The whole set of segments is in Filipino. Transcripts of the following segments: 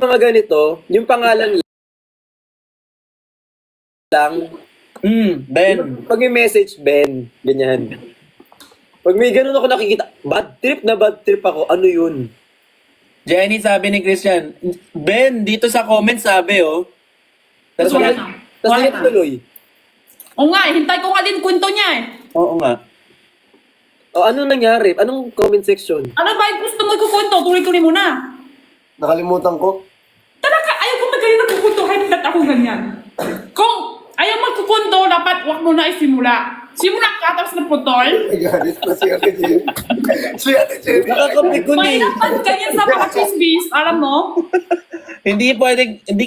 mga ganito, yung pangalan lang, Ben. pag may message, Ben, ganyan. Pag may ganun ako nakikita, bad trip ako, ano yun? Jenny, sabi ni Christian, Ben, dito sa comment sabi, oh. Tapos Wala wala, na. tapos Wala hindi na. tuloy. Oo nga, hintay ko nga din kwento niya eh. Oo nga. O, ano nangyari? Anong comment section? Ano ba yung gusto mo ikukwento? Tuloy-tuloy mo na. Nakalimutan ko. Talaga, ayaw ko magaling nagkukwento kahit ba't ako ganyan. Kung ayaw magkukwento, dapat wag mo na isimula. Simula ka, tapos naputol. Galit na si Ate Jenny. Si Ate Jenny. Nakakapikon eh. Mahirapan ganyan sa mga chismis, alam mo? Hindi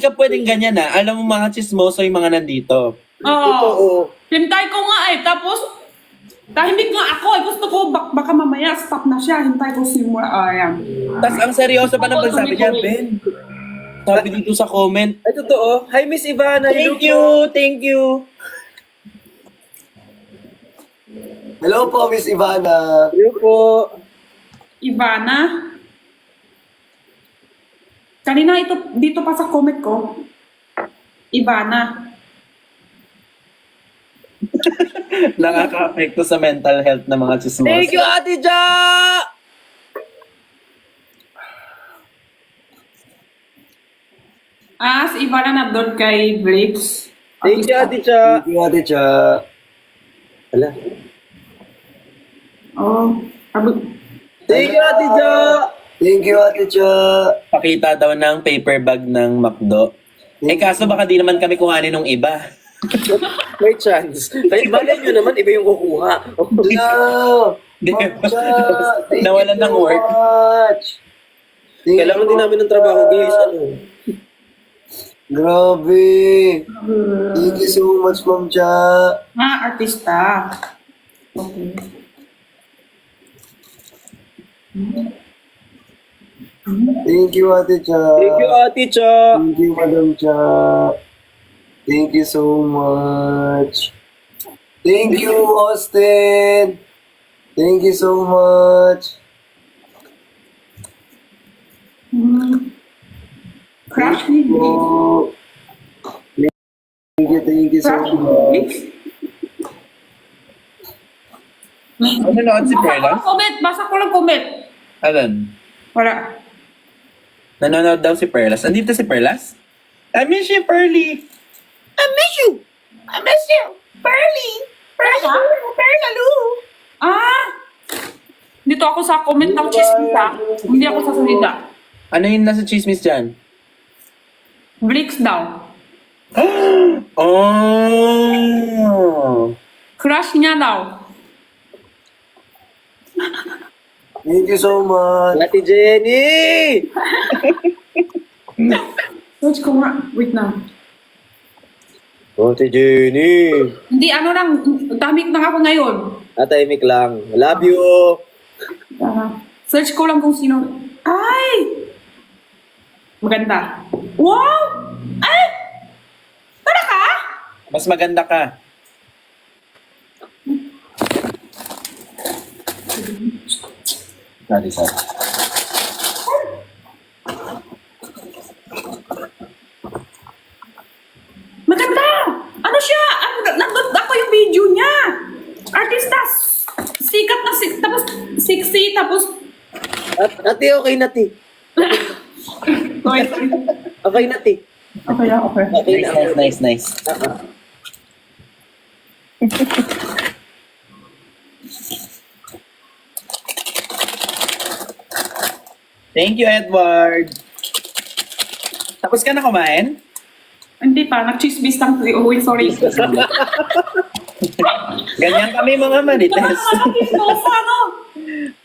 ka pwedeng ganyan, ah. Alam mo, mga chismoso yung mga nandito. Oo. Totoo. Hintay ko nga eh, tapos tahimik nga ako eh. Gusto ko baka mamaya stop na siya. Hintay ko simula. Ayan. Tapos ang seryoso pa ng pagsabi niya, Ben. Sabi dito sa comment. Ay, totoo. Hi, Miss Ivana. Thank you. Hello po, Miss Ivana. Hello po. Ivana. Kanina dito pa sa comment ko. Ivana. Nakaka-apekto sa mental health ng mga chismoso. Thank you, Ate Ja! Si Ivana na doon kay Blix. Thank you, Ate Ja. Thank you, Ate Cha. Hala. Oh. Thank you, Ate Ja. Thank you, Ate Cha. Pakita daw ng paper bag ng McDo. Eh kaso baka di naman kami kuhanin ng iba. May chance. Kaya malay nyo naman, iba yung kukuha. Hello. Ma'am Cha. Thank Nawalan you ng so work. much. Thank Kailangan you. din namin ng trabaho, guys. Ano? Grabe. Thank you so much, Ma'am Cha. Artista. Okay. Thank you, Ate Cha. Thank you, Ate Ja. Thank you, Madam Cha. Thank you so much. Thank you, Austin. Thank you so much. Crush ni Blix. Oh. Thank you so Crush ni much. Blix. Nanonood si Perlas? Basa ko lang comment. Alan? Wala. Nanonood daw si Perlas. Andito si Perlas? I miss you, Pearly. I miss you. Pearly. Perlalu. Dito ako sa comment ng chismis ha. Hindi ako sasalita. Ano yung nasa chismis dyan? Blix daw. Oh. Crush niya daw. Thank you so much. Ate Jenny! Search ko nga. Wait na. Ate Jenny! Hindi, ano lang. Tamik na ako ngayon. Atahimik lang. Love you! Search ko lang kung sino. Ay! Maganda. Wow! Ay! Tara ka? Mas maganda ka. Sorry. Maganda! Ano siya? Nandun ako yung video niya. Artista. Sikat na sikat. Tapos sexy. Tapos... Ate, okay na, ti. Okay. Okay na, ti. Okay. Okay na. Nice. Thank you, Edward. Tapos ka na kumain? Hindi pa. Nag-chismis lang. Uy, sorry. Ganyan kami mga manites. Ano?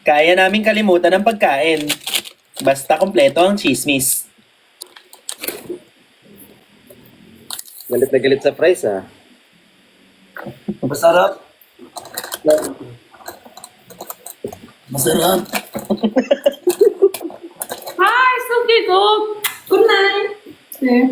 Kaya namin kalimutan ang pagkain. Basta kompleto ang chismis. Galit na galit sa price, ah. Masarap. Masarap. Hi, so cute. Good night. Okay.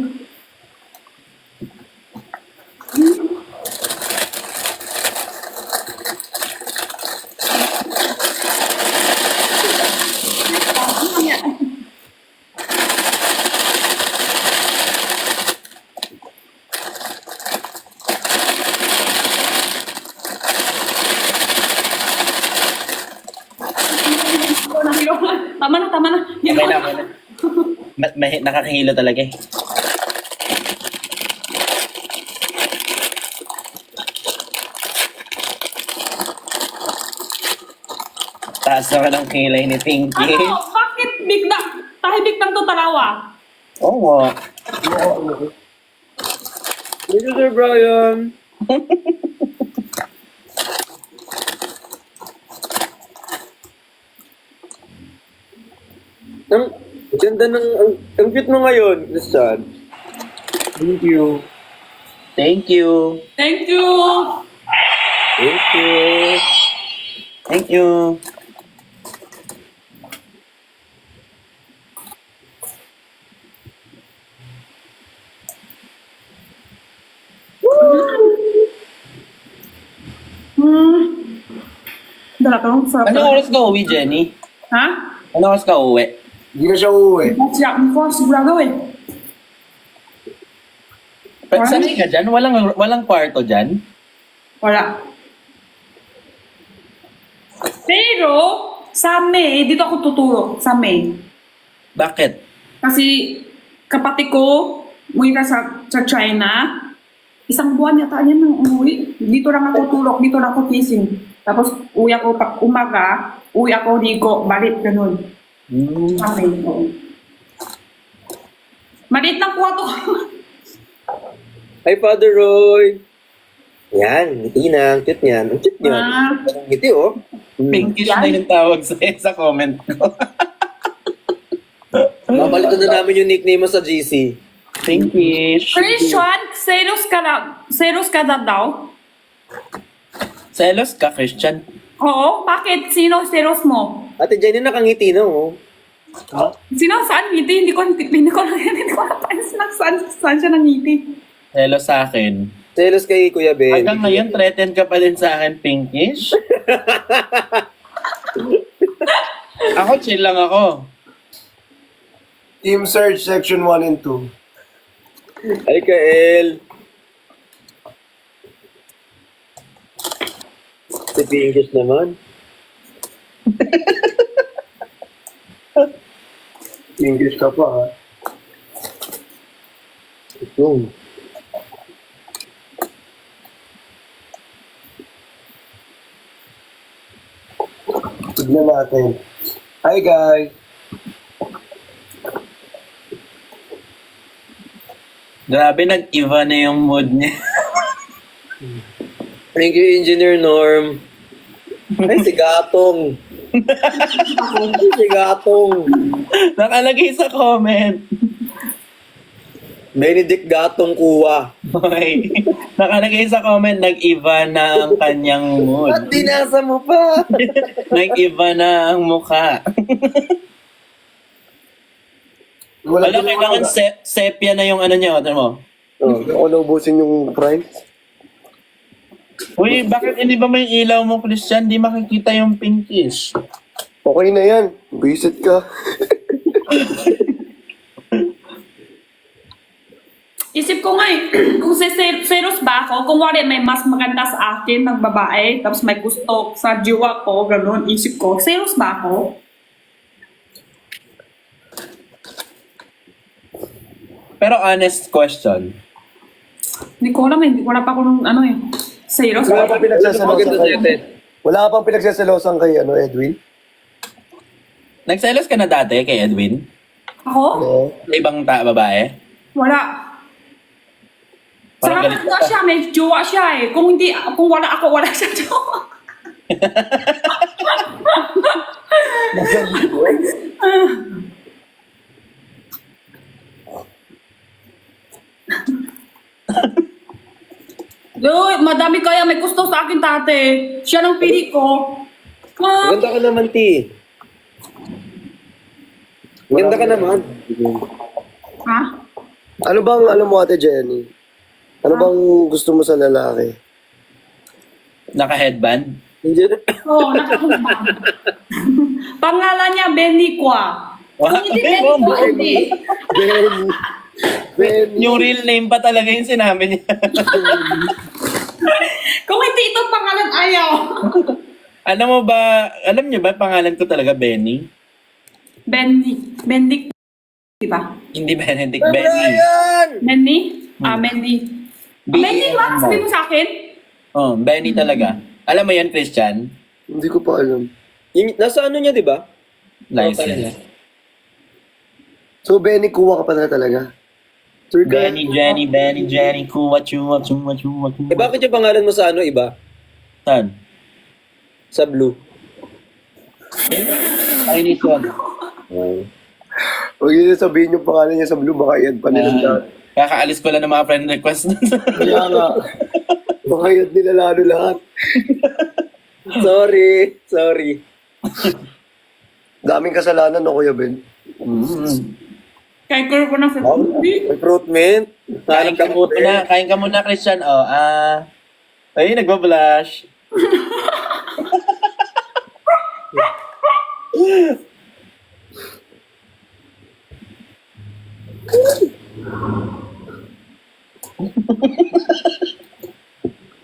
nakakahilo talaga eh. Taas naman ang kilay ni Pinky. Ano? Bakit bigla? Tahimik lang to talawa. Oo. Thank you, Sir Brian. ang ganda ang cute mo ngayon, Christian. Thank you. Thank you. Thank you. Thank you. Thank you. Dala ka nung sarap. Anong oras ka uwi, Jenny? Ha? Anong oras ka uwi? Hindi na siya uuwi. Siya, ko sigurado eh. Sanay ka dyan? Walang kwarto dyan? Wala. Pero, sa May, dito ako tuturo. Sa May. Bakit? Kasi, kapatid ko, umuwi ka sa China. Isang buwan yata yan nang umuwi. Dito lang ako tulog, dito lang ako kissing. Tapos, uwi ako pag umaga, uwi ako dito, balik, ganun. Sa May. Maliit lang kwarto. Hi, Father Roy. Yan, ngiti na. Ang cute niyan. Ang cute niyan. Ang ngiti, oh. Pinkish Yan. na yung tawag sa comment ko. Babalitan na namin yung nickname mo sa GC. Pinkish. Christian, seros ka na daw? Selos ka, Christian. Oo, bakit? Sino seros mo? Ate Jenny nakangiti na, oh. Sino saan ngiti? Hindi ko saan siya nangiti. Selos sa akin. Selos kay Kuya Ben. Hanggang ngayon, threatened ka pa din sa akin, Pinkish. Ako, chill lang ako. Team Search Section 1 and 2. Hi, Kael. Si Pinkish naman. English ka pa, ha? Yung. Tignan natin. Hi, guys. Grabe, nag-iba na yung mood niya. Thank you, Engineer Norm. Ay, si Gatong. Ay, si Gatong. Nakalagay sa comment. Benedict Gatong Kuwa. Okay. Nakalagay sa comment, nag-iba na ang kanyang mood. At dinasa mo pa. Nag-iba na ang mukha. Wala, kailangan sepia na yung ano niya. Ano mo? Oh. Ako naubusin yung price. Uy, bakit hindi ba may ilaw mo, Christian? Di makikita yung pinkish. Okay na yan. Visit ka. Isip ko nga eh, kung seros ba ako, kung wari may mas maganda sa akin ng babae, tapos may gusto sa jiwa ko, ganun, isip ko, seros ba ako? Pero honest question. Hindi ko alam eh, hindi ko alam pa kung ano eh. Seros Wala ba? pang pinagsasalosan Maganda kay... sa atin. Wala ka pang pinagsasalosan kay Edwin? Nagselos ka na dati kay Edwin? Ako? Oo. Sa ibang babae? Wala. Parang Sarap galit nga ka. siya, may jowa siya eh. Kung hindi, kung wala ako, wala siya jowa. Uy, madami kaya may gusto sa akin tate. Siya nang pili ko. Ah, Maganda ka naman, Ti. Maganda ka naman. ha? Ano bang, ano mo, Ate Jenny? Ano bang gusto mo sa lalaki? Naka-headband? Oo, nakakumbang. Pangalan niya Beniqua. Kung hindi Beniqua, hindi. Ben, Yung real name pa talaga yung sinabi niya. Kung hindi ito pangalan, ayaw. Alam niyo ba, pangalan ko talaga Benny? Bendik. ba? Hindi Benedict, Ano Benny. yan? Mendy? Mendy. Mendy ba? Sabi mo sa akin? Oh, Benny talaga. Alam mo yan, Christian? Hindi ko pa alam. Nasa ano niya, di ba? License. So, Benny, kuha ka pa na talaga? Sir ka? Benny, Jenny, kuwa, chuwa. Eh bakit yung pangalan mo sa ano iba? Saan? Sa Blue? Chinese one. Huwag yun sabihin yung pangalan niya sa Blue, baka i-add pa nila lahat. Kakaalis ko lang ng mga friend request. Kaya nga. Baka i-add nila lalo lahat. Sorry. Daming kasalanan, no, Kuya Ben? Kaya ko na sa Recruitment. Kain ka muna, Christian. Oh, ay, nagbablush.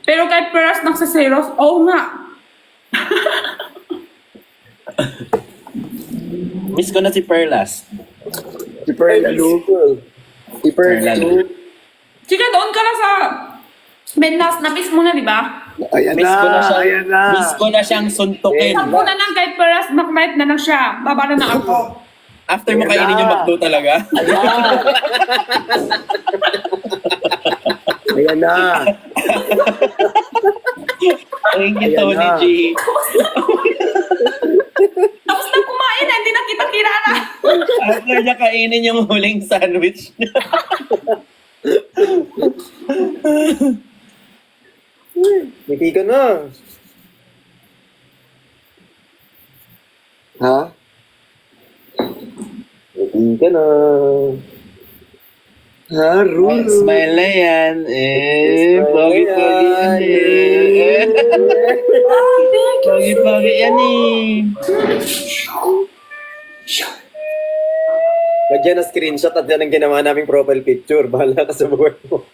Pero kahit peras nagsaseros, oo nga. Miss ko na si Perlas. Si Perla Lu. Si Perla Lu. Sige, doon ka na sa Menlas. Na-miss mo na, di ba? Ayan Miss ko na siya. ayan na. Miss ko na siyang suntukin. Sabi na lang kahit peras, mag-live na lang siya. Baba na ako. After mo Ayan kainin na. yung McDo talaga. Ayan na. Thank you, Ayan Tony na. G. Tapos na kumain, hindi na kita kilala. After niya kainin yung huling sandwich niya. Ngiti ka na. Ha? Ngiti ka na. Ha, Rulo? Smile na yan. Pogi-pogi yan eh. Pogi-pogi yan eh. Lagyan na screenshot at yan ang ginawa naming profile picture. Bahala ka sa buhay mo.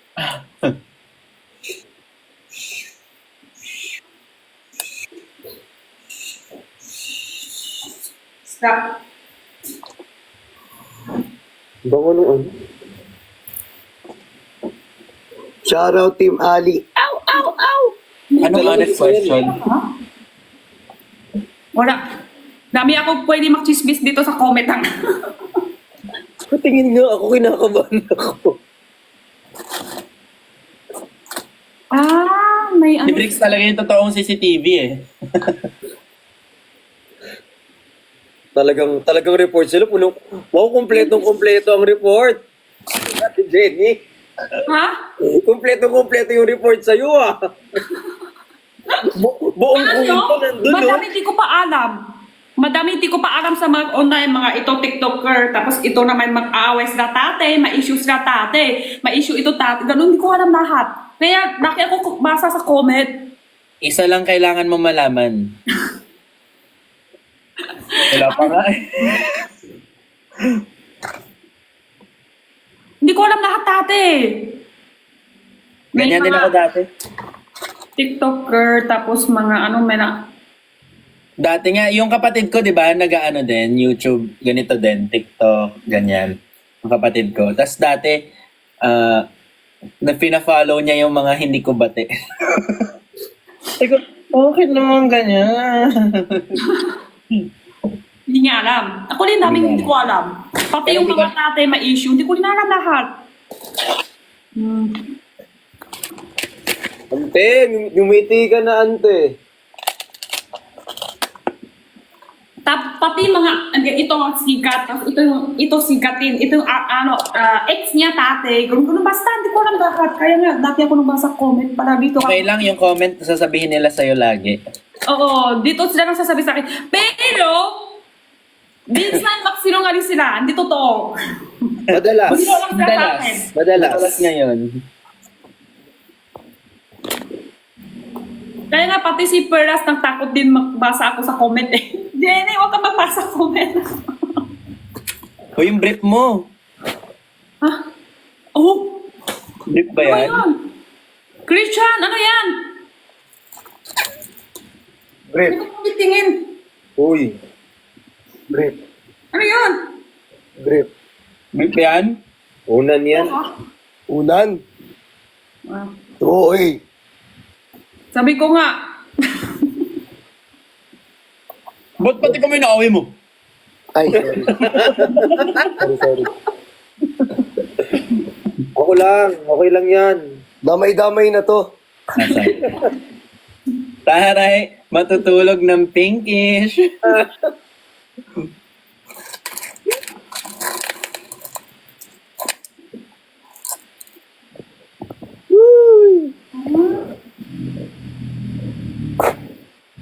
Stop. Bango nung ano? Shoutout Team Ali. Anong honest question? Wala. Dami ako pwede makchismis dito sa comment ang. Patingin nga ako, kinakabahan ako. May Si Brix talaga yung totoong CCTV eh. Talagang report sila. Wow, kumpleto ang report. Ate Jenny, Ha? kumpleto yung report sa'yo ah. Buong kwento nandun, no? Madami di ko pa alam sa mga online, mga ito TikToker, tapos ito naman mag-aaway sila tate, ma-issue sila tate, ma-issue ito tate, ganun, di ko alam lahat. Kaya laki ako basa sa comment. Isa lang kailangan mo malaman. Wala pa nga eh. Hindi ko alam lahat tate. May Ganyan din mga ako dati. TikToker, tapos mga ano, may na, Dati nga, yung kapatid ko, di ba, nag-ano din, YouTube, ganito din, TikTok, ganyan. Yung kapatid ko. Tapos dati, na pina-follow niya yung mga hindi ko bate. Sabi ko, okay naman ganyan. hindi niya alam. Ako din daming hindi ko alam. Pati yung mga tate ma-issue, hindi ko rin alam lahat. Ante, gumiti ka na, ante. Pati mga, ito ang sikat, tapos ito sikatin, ito yung ex niya tate, ganun basta, hindi ko alam lahat. Kaya nga, dati ako nabasa comment para dito. Okay lang yung comment, sasabihin nila sa'yo lagi. Oo, dito sila nang sasabi sa akin. Pero, minsan magsinungaling sila, hindi totoo. Madalas. Hindi lang sila sa akin. Madalas ngayon. Kaya nga, pati si Perlas nang takot din magbasa ako sa comment eh. Jenny, huwag ka magbasa comment. O yung brief mo. Ha? Oh, Brief ba ano yan? yan? Christian, ano yan? Brief. Hindi ko titingin. Uy. Brief. Ano yan? Brief. Beef yan? Unan yan. Unan. Ah. Oo, eh. Sabi ko nga, Ba't pati kami naaway mo? Ay, sorry. sorry. Ako lang. Okay lang yan. Damay-damay na to. Taray, matutulog ng pinkish.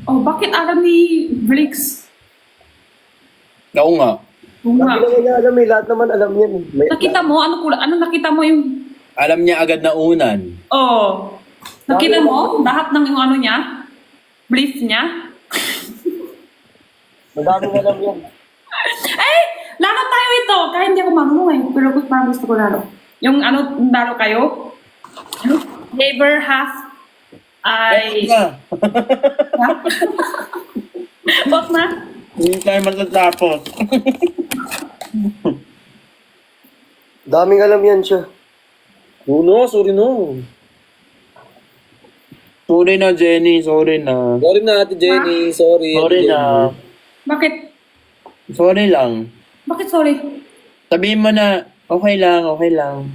oh, bakit alam ni Bricks? Oo nga. Oo nga. Lagi naman niya alam eh. Lahat naman alam yan eh. Nakita mo? Ano nakita mo yung... Alam niya agad na unan. Oh. Nakita mo? Lahat ng yung ano niya? Brief niya? Madaming alam yan. Eh! Lalo tayo ito! Kahit hindi ako marunong eh. Pero parang gusto ko lalo. Yung ano, lalo kayo? Ano? Labor half ay... Bot na? Hindi tayo matatapos. Daming alam yan siya. Uno, sorry no. Sorry na, Jenny. Sorry na. Sorry na, Ate Jenny. Sorry. Sorry Ate na. Bakit? Sorry lang. Bakit sorry? Sabihin mo na, okay lang, okay lang.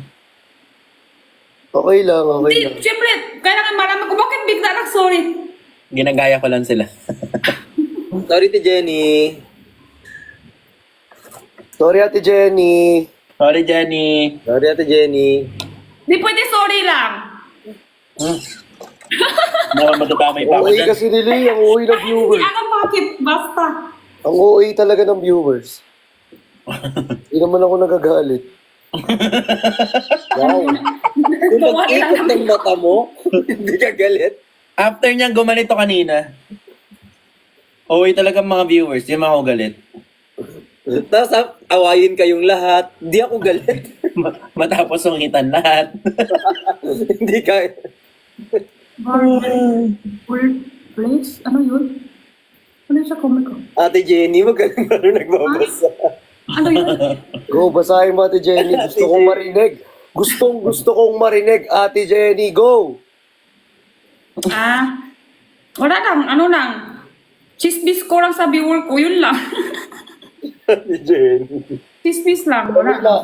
Okay lang, okay Hindi, lang. siyempre, kailangan malaman ko, bakit bigla sorry? Ginagaya ko lang sila. Jenny. Sorry, Ate Jenny. Sorry, Ate Jenny. Sorry, Jenny. Sorry, Ate Jenny. Di pwede sorry lang. Naman matatamay pa ako OA dyan. kasi nila eh. Ang OA ng Hindi viewers. alam bakit, basta. Ang OA talaga ng viewers. Hindi naman ako nagagalit. Wow. Kung Gawa nila mag-ikot ng mata mo, hindi ka galit. After niyang gumanito kanina, okay talaga mga viewers, di ako galit. Tapos awayin kayong lahat. Hindi ako galit. Matapos sungitan lahat. Hindi ka. Workplace? Ano yun? Ano yung sa comment ko? Ate Jenny, magaling ba nagbabasa? Ano yun? Go, basahin mo, Ate Jenny. Gusto kong marinig. Gusto kong marinig, Ate Jenny. Go! Wala lang, ano lang. Chismis ko lang sa viewer ko, yun lang. Ate Jenny. Chismis lang, wala. Wala.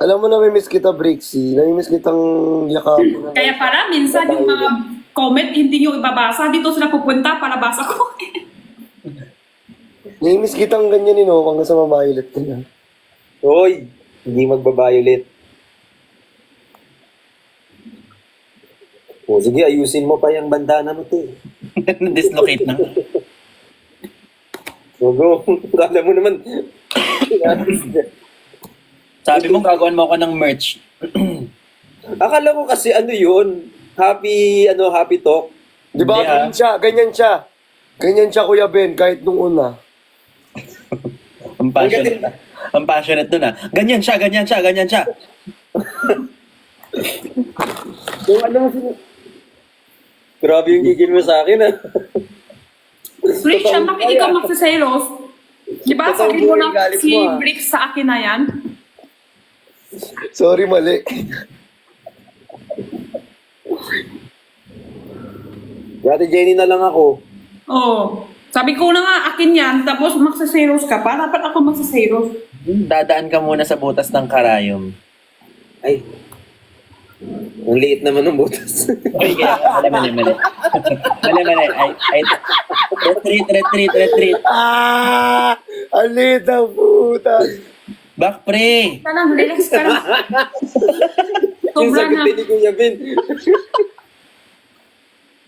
Alam mo, namimiss kita, Brixie. Namimiss kitang yakapin. Kaya para minsan yung mga comment hindi nyo ibabasa, dito sila pupunta para basa ko. Namimiss kitang ganyan, hanggang sa mamahilit ka na. Hoy, hindi magbabayulit. O sige, ayusin mo pa yung bandana mo, te. Dislocate na. So go. Kala mo naman. Sabi mo, gagawin mo ako ng merch. Akala ko kasi ano yun. Happy talk. Di ba? Yeah. Ganyan siya. Ganyan siya, Kuya Ben, kahit nung una. Ang passionate. Ang passionate nun ah. Ganyan siya, ganyan siya, ganyan siya. Yung ano, grabe yung gigil mo sa akin, ah. Rachel, bakit ikaw magsaselos? Di ba Totoong sabi mo buhay na galit si mo, ah. Bricks sa akin na yan? Sorry, mali. Ate Jenny na lang ako. Oo. Sabi ko na nga, akin yan, tapos magsaselos ka pa. Dapat ako magsaselos. Dadaan ka muna sa butas ng karayom. Ay. Ang liit naman ng butas. Okay, kaya mali. Mali. Retreat. Ah! Alita, puta! Back pre. Ka lang, relax ka lang. Yung Sobra sagot na. din ni Kuya Ben.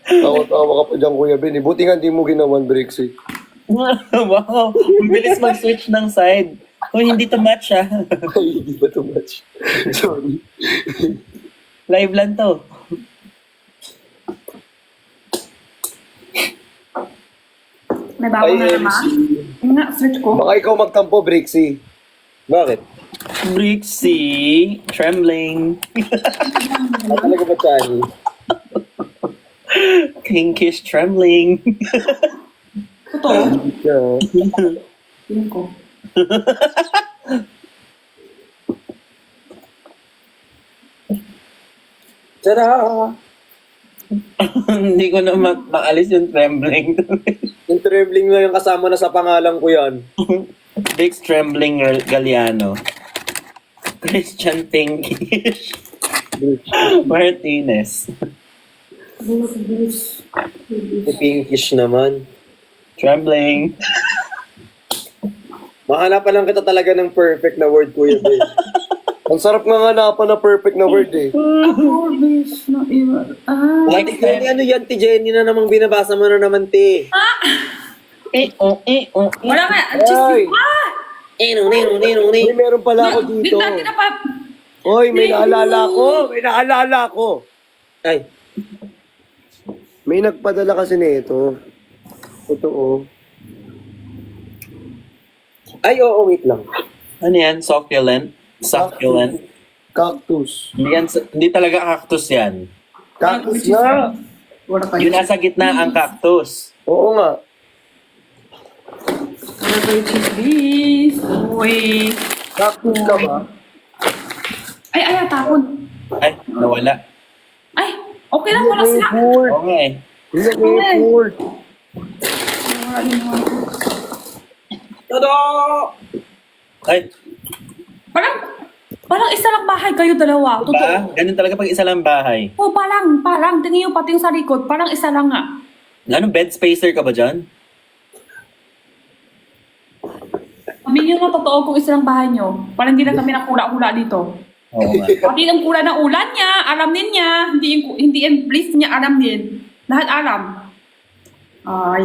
Tawa-tawa ka pa dyan, Kuya Ben. Buti nga di mo ginawan, Brixie. Wow, ang bilis mag-switch ng side. Kung hindi to match ah. Ay, hindi ba too much? Sorry. Live lang to. May bago na naman. Yun nga, search ko. Baka ikaw magtampo, Brixie. Bakit? Brixie, trembling. Talaga ba, Chani? Pinkish trembling. Totoo. Yeah. Tingin ko. Tara! Hindi ko na maalis yung trembling. Yung trembling na yung kasama na sa pangalan ko yan. Big trembling Galliano. Christian Pinkish. Martinez. Si Pinkish naman. Trembling. Mahanapan lang kita talaga ng perfect na word, Kuya Ben. Ang sarap nga hanapan na perfect na word eh. Always na iba. Ah. Ate Jenny, ano yan? Ti Jenny na namang binabasa mo na naman, ti. Wala ka. Ay! Nino. May meron pala ako dito. Dito na pa. Hoy, may naalala ko. May naalala ko. Ay, May nagpadala kasi nito. Ito oh. ay, oo, wait lang. Ano yan? Succulent? Succulent? Cactus. Hindi talaga cactus yan. Cactus na. Wala kayo. Yung nasa gitna ang cactus. Oo nga. Wala kayo chismis. Uy. Cactus ka ba? Ay, tapon. Ay, nawala. Ay, okay lang. Wala sila. Word. Oo nga eh. Word. Wala din naman. Tada! Ay, Parang isa lang bahay kayo dalawa. diba? Totoo. Ganun talaga pag isa lang bahay. Oh, parang. Tingin yung pati yung sa likod. Parang isa lang nga. Anong bed spacer ka ba dyan? Sabihin nyo na totoo kung isa lang bahay nyo. Parang hindi lang kami nakula-hula dito. Oo nga. Pati ang kula ng ulan niya, alam din niya. Hindi yung bliss niya, alam din. Lahat alam. Ay.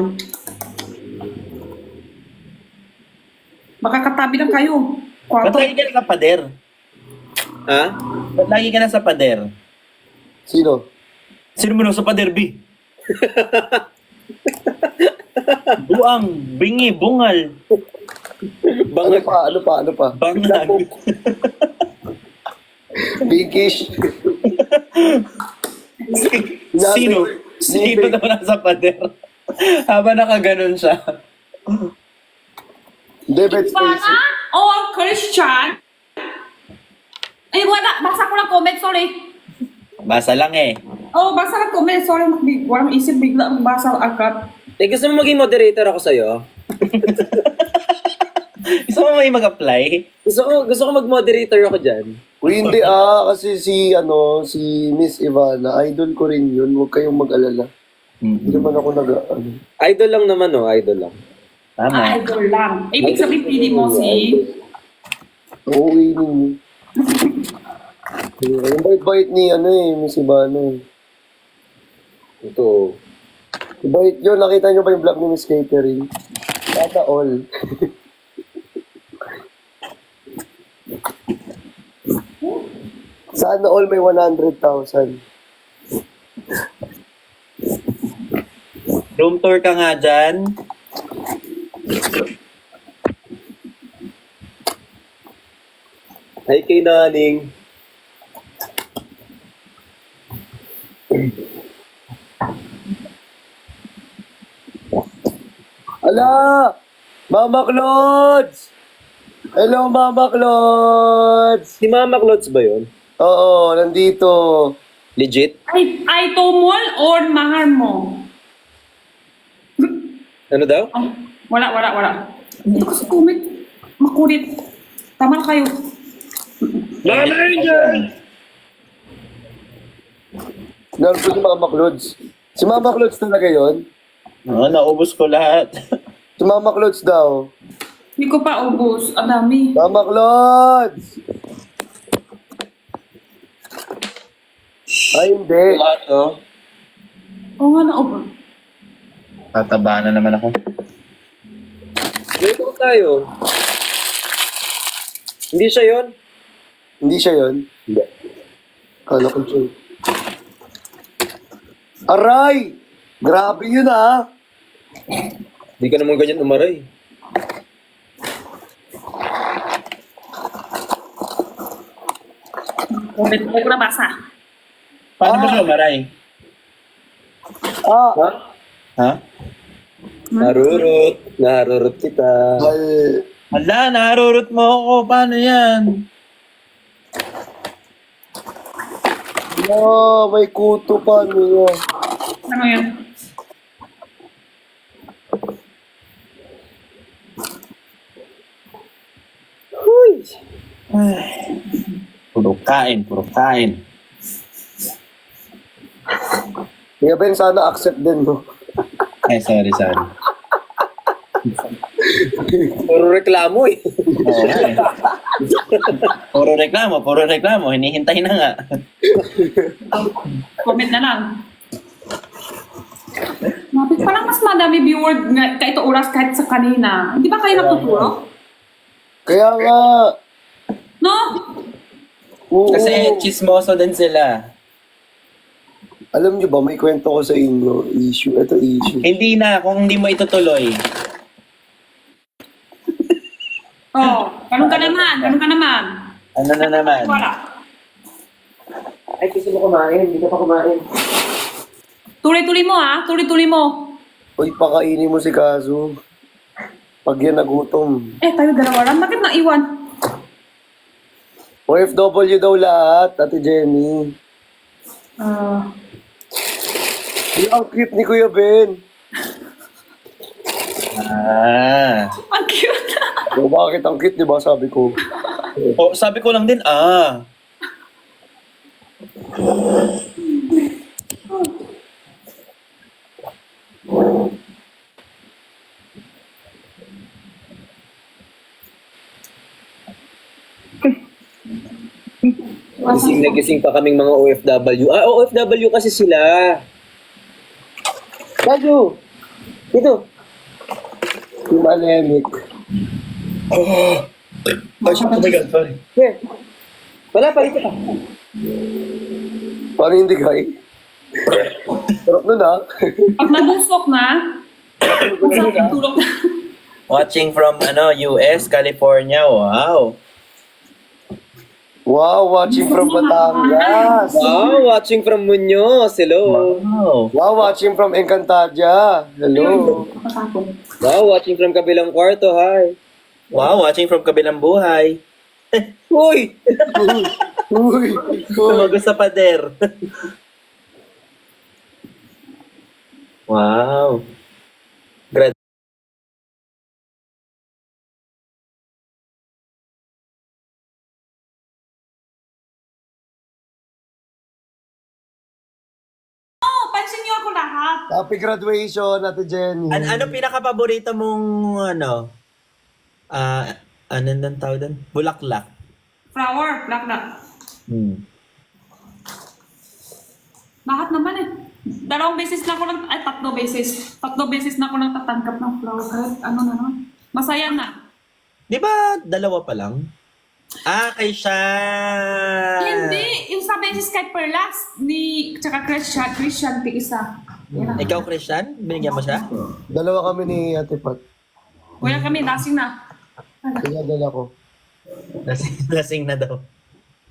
Baka katabi lang kayo. Ba't Kwarto. lagi ka na sa pader? Ha? Ba't lagi ka na sa pader? Sino? Sino mo na sa pader, B? Buang, bingi, bungal, Bangag. Ano pa? bangag. Pinkish. Sino? Sino daw nasa pader? Habang nakaganon siya. David Para? Spacey. Oh, ang Christian? Ay, wala. Basa ko lang comment, sorry. Basa lang eh. Oh, basa lang comment, sorry. Walang isip, bigla ang basa agad. Eh, gusto mo maging moderator ako sa'yo? Gusto mo may mag-apply? Gusto ko mag-moderator ako dyan. Uy, hindi kasi si Miss Ivana, idol ko rin yun. Huwag kayong mag-alala. Hindi naman ako Idol lang naman, oh. Idol lang. Tama. Idol lang. Ibig sabihin, pili mo si... Oo, ninyo. Yung bait-bait ni Miss Ivana eh. Ito. Bait yun, nakita nyo ba yung vlog ni Miss Catering? Sana all. Sana all may 100,000. Room tour ka nga dyan. Hi kay Naning. Ala! Mama Clods! Hello, Mama Clods! Si Mama Clods ba yun? Oo, nandito. Legit? Ay, tumol or mahal mo? Ano daw? Oh, wala. Hindi ko sa comment. Makulit. Tama na kayo. Mama Angel! Naroon si Mama Clods. Si Mama Clods talaga yon. Oo, naubos ko lahat. Si Mama Clods daw. Hindi ko pa ubos. Ang dami. Mama Clods! Ay, hindi. Lahat, oh. Oo nga na ubos. Tataba na naman ako. Dito ko tayo. Hindi siya yun? Hindi siya yon. Hindi. Kala ko siya. Aray! Grabe yun Hindi ka naman ganyan umaray. Comment ko na basa. Paano ba siya maray? Ha? Ha? Narurot kita. Ay, Hala, narurot mo ako. Paano yan? Wow, may kuto pa niya. Ano yan? Puro kain, puro kain. Kaya Ben, sana accept din, no? Ay, sorry. Puro reklamo eh. Oo nga eh. Puro reklamo. Hinihintay na nga. Comment na lang. Mapit parang mas madami viewer nga kahit oras kahit sa kanina. Hindi ba kayo natuturo? Kaya nga, No? oo. Kasi chismoso din sila. Alam niyo ba, may kwento ko sa inyo. Issue. Ito issue. Hindi na, kung hindi mo itutuloy. Oh, ganun ka naman. Ano na naman? Wala. Ay, gusto mo kumain. Hindi ka pa kumain. Tuloy-tuloy mo ha, tuloy-tuloy mo. Uy, pakainin mo si Kazu. Pag yan nagutom. Tayo dalawa lang. Bakit naiwan? OFW daw lahat, Ate Jenny. Ang cute ni Kuya Ben. Ang cute. O bakit ang cute, di ba? Sabi ko. Oh, sabi ko lang din, Gising na gising pa kaming mga OFW. OFW kasi sila. Kajo! Dito. Yung malemik. oh my God, sorry. Here. Wala pa, dito pa. Paano hindi kay? Sarap nun ah. Pag nabusok na, masarap tulog na. Watching from, US, California, wow. Wow, watching from Batangas. Wow, watching from Muñoz. Hello. Wow. Wow, watching from Encantadia. Hello. Wow, watching from kabilang kwarto. Hi. Wow, watching from kabilang buhay. Uy! Uy, uy. Tumago sa pader. Wow. Grad. Oh, pansin niyo ako lahat. Happy graduation, Ate Jenny. Ano pinaka-paborito mong, ano nang tawag doon? Bulaklak. Flower, black. Lahat naman eh. 2 beses na ako lang, 3 beses. 3 beses na ako lang tatanggap ng flower. Kahit ano na naman. Masaya na. Di ba dalawa pa lang? Kay siya. Hindi, yung sa beses kay Perlas, tsaka Christian, isa. Yan lang. Ikaw, Christian? Binigyan mo siya? Dalawa kami ni Ate Pat. Kuya kami, lasing na. Kaya dala ko. Lasing na daw.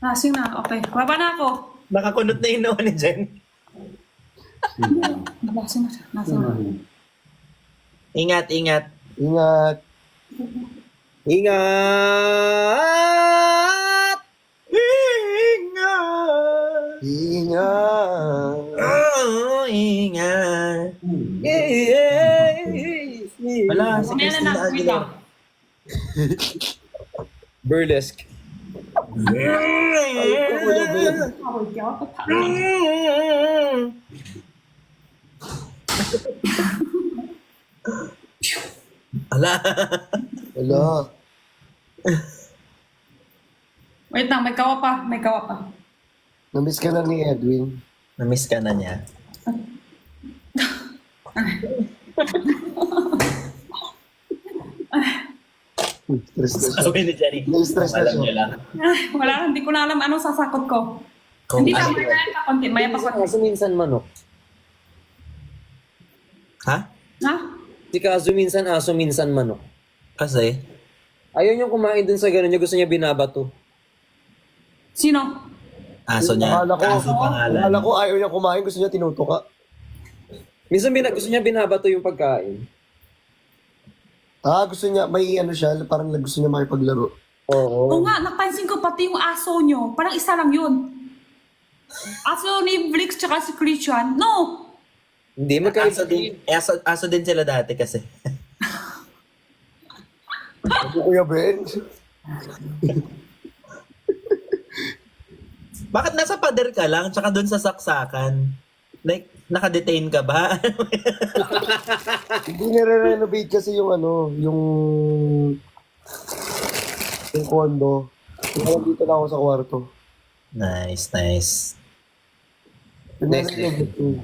Lasing na, okay. Baba na ako. Nakakunot na yung nawa ni Jen. Lasing na siya, lasing na. Ingat. Ingat. Ingat! Ingat! Ingat. Ingat. Wala, si Mamaya na Christina lang, wait lang. Aguilar. Burlesque. Ala. Wala. Wait lang, may kawa pa. Namiss ka na ni Edwin. Namiss ka na niya. Stress na siya. Sabi ni Jenny. Na-stress na Alam siya. niyo lang. Wala, hindi ko na alam anong sasakot ko. Hindi pa, maya pa konti, maya pa konti. Kaso minsan manok. Ha? Ha? Si Kazu minsan aso, minsan manok. Kasi? Ayaw niyang kumain dun sa gano'n niya. Gusto niya binabato. Sino? Aso niya. Akala ko, Aso pangalan. akala ko ayaw niya kumain. Gusto niya tinutuka. Minsan gusto niya binabato yung pagkain. Gusto niya, may ano siya, parang gusto niya makipaglaro. Oo Oo. nga, napansin ko pati yung aso nyo. Parang isa lang yun. Aso ni Blix tsaka si Christian. No! Hindi, Aso din, aso din sila dati kasi. Ako, Kuya Ben. Bakit nasa pader ka lang, tsaka dun sa saksakan? Like, nakadetain ka ba? Hindi nire-renovate kasi yung condo. Kaya dito na ako sa kwarto. Nice, nice. Next Nire-renovate ko.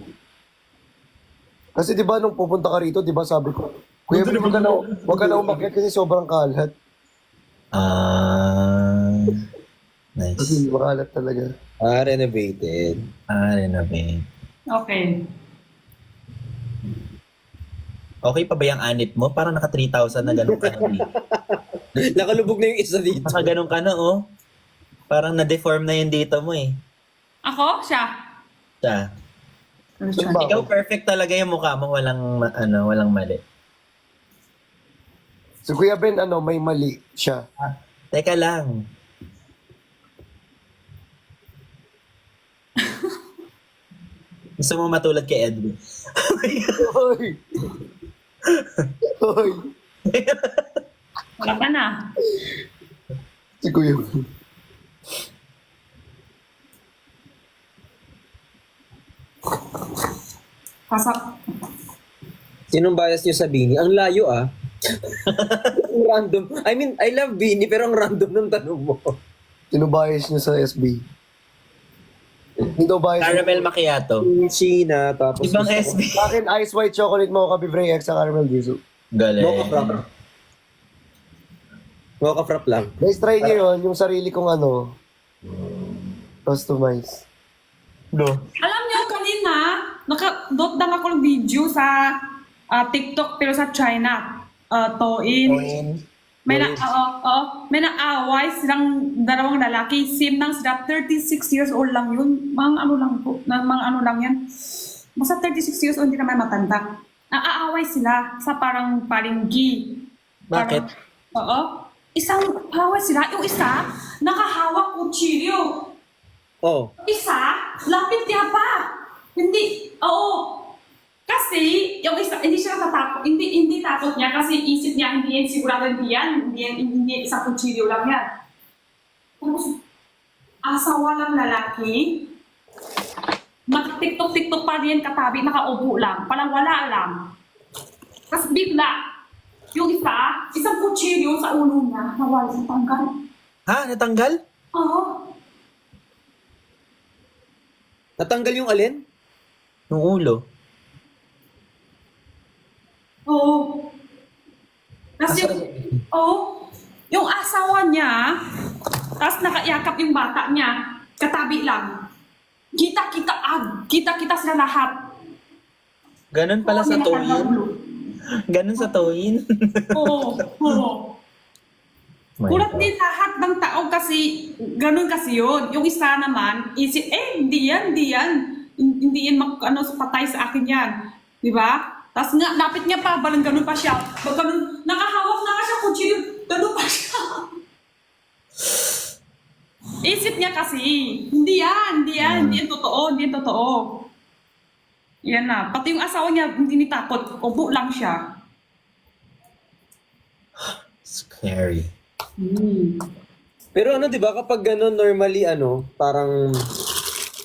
Kasi di ba nung pupunta ka rito, di ba sabi ko, Kuya Ben, wag ka na umakyat kasi sobrang kalat. Nice. Kasi makalat talaga. Renovated. Renovate. Okay. Okay pa ba yung anit mo? Parang naka 3,000 na ganun ka na dito. Nakalubog na yung isa dito. Naka ganun ka na, oh. Parang na-deform na yung dito mo, eh. Ako? Siya? Siya. Christian. Ba- Ikaw perfect talaga yung mukha mo, walang mali. Si Kuya Ben, may mali siya. Teka lang. Gusto mo matulad kay Edwin? Hoy! Hoy! Wala ka na. Si Kuya Ben. Pasap. Sinong bias nyo sa Bini? Ang layo ah. Ang random. I mean, I love Bini pero ang random ng tanong mo. Sino bias niya sa SB? Hindi daw bias. Caramel macchiato. Sheena, tapos... Ibang SB. Sa akin, ice white chocolate mo, Capibre X sa caramel drizzle. Mocha Galing. frap. Mocha frap lang. Guys, try niyo yun, yung sarili kong customize. No. Alam niyo, kanina, naka-dot lang ako ng video sa TikTok pero sa China. Toin. May na-away silang dalawang lalaki. Same lang sila. 36 years old lang yun. Mga ano lang yan. Basta 36 years old, hindi naman matanda. Naaaway sila sa parang palinggi. Bakit? Isang away sila. Yung isa, nakahawak kutsilyo. Oh. Isa, lapit niya pa. Hindi, Kasi, yung isa, hindi siya natatakot. Hindi takot niya kasi isip niya, hindi yan, sigurado hindi yan isang kutsilyo lang yan. Tapos, asawa ng lalaki, nakatiktok-tiktok pa rin katabi, nakaubo lang, palang wala lang. Tapos bigla, yung isa, isang kutsilyo sa ulo niya, nawala sa tanggal. Ha? Natanggal? Oo. Natanggal yung alin? Yung ulo. Oo. Kasi yung asawa niya, tapos nakayakap yung bata niya, katabi lang. Kita sila lahat. Ganun pala sa Oo, Toyin. nakakaulo. Ganun sa Toyin. Oo. Kulat din lahat ng tao kasi, ganun kasi yun. Yung isa naman, isip, hindi yan. Hindi yan patay sa akin yan. Di ba? Tapos nga, lapit niya pa, balang ganun pa siya. Ganun, nakahawak na nga siya kutsilyo, ganun pa siya. Isip niya kasi, hindi yan totoo. Yan na. Pati yung asawa niya, hindi nitakot. Ubo lang siya. Scary. Pero di ba kapag gano'n normally parang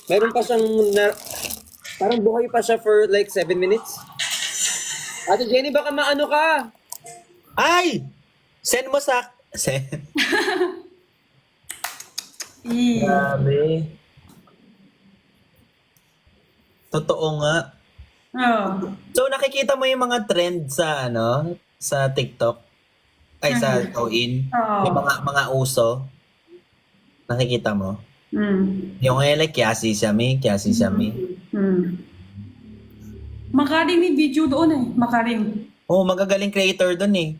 meron pa siyang parang buhay pa siya for like 7 minutes. Ate Jenny, baka maano ka? Ay! Send mo sa... Send. Grabe. Totoo nga. Oh. So nakikita mo yung mga trend sa sa TikTok ay sa Douyin, Oo. yung mga uso. Nakikita mo? Yung like Kiasi Sami. Makaring ni video doon makaring. Oh, magagaling creator dun eh.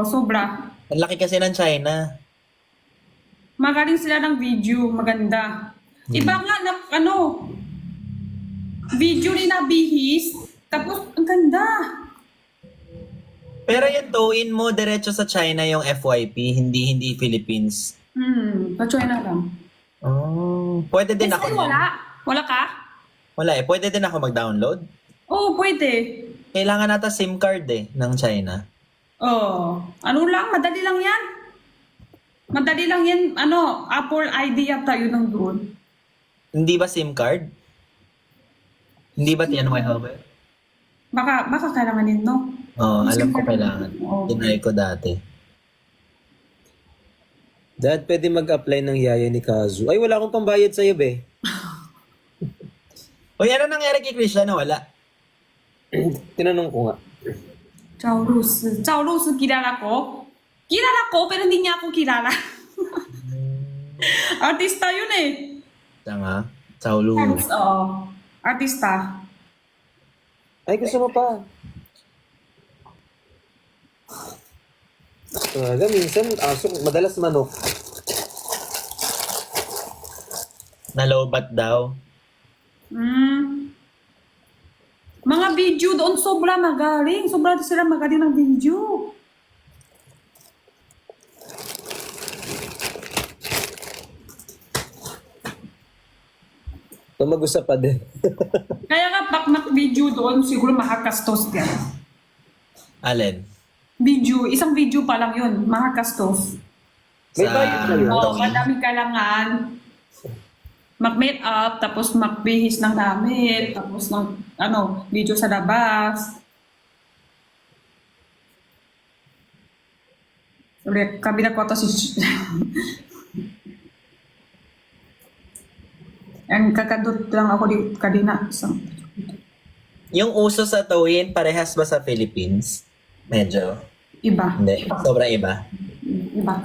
Sobra. Ang laki kasi ng China. Makaring sila ng video, maganda. Iba nga na, video ni nabihis, tapos ang ganda. Pero yung Douyin mo diretso sa China yung FYP, hindi Philippines. Pa-China lang. Oh, pwede din ako. Kasi wala. Wala ka? Wala eh. Pwede din ako mag-download. Oo, pwede. Kailangan nata SIM card eh, ng China. Oh, ano lang, madali lang yan. Madali lang yan, Apple ID yata yun ang doon. Hindi ba SIM card? Hindi ba TNY Hubble? Baka kailanganin, no? Oo, alam SIM ko card. kailangan. Oo. Tinry ko dati. Dad, pwede mag-apply ng yaya ni Kazu. Ay, wala akong pambayad sa'yo, be. Uy, ano nangyari kay Christian na wala? Tinanong ko nga. Chow Rus, kilala ko? Kilala ko, pero hindi niya ako kilala. Artista yun eh. Tanga. Saulu. Oo. Artista. Ay, gusto mo pa. Talaga, minsan, madalas manok. Nalobat daw. Mga video doon sobra magaling. Sobra sila magaling ng video. So, mag-usap pa din. Kaya nga bakmak video doon siguro makakastos yan. Alin? Video, isang video pa lang yun, makakastos. May bayad na yun. Oo, madaming kailangan. Mag-make up, tapos magbihis ng damit, tapos ng video sa labas. Ulit, kabila ko ito si... Ang kakadot lang ako di kadina. Yung uso sa tuwin, parehas ba sa Philippines? Medyo. Iba. Hindi. Sobrang iba. Iba.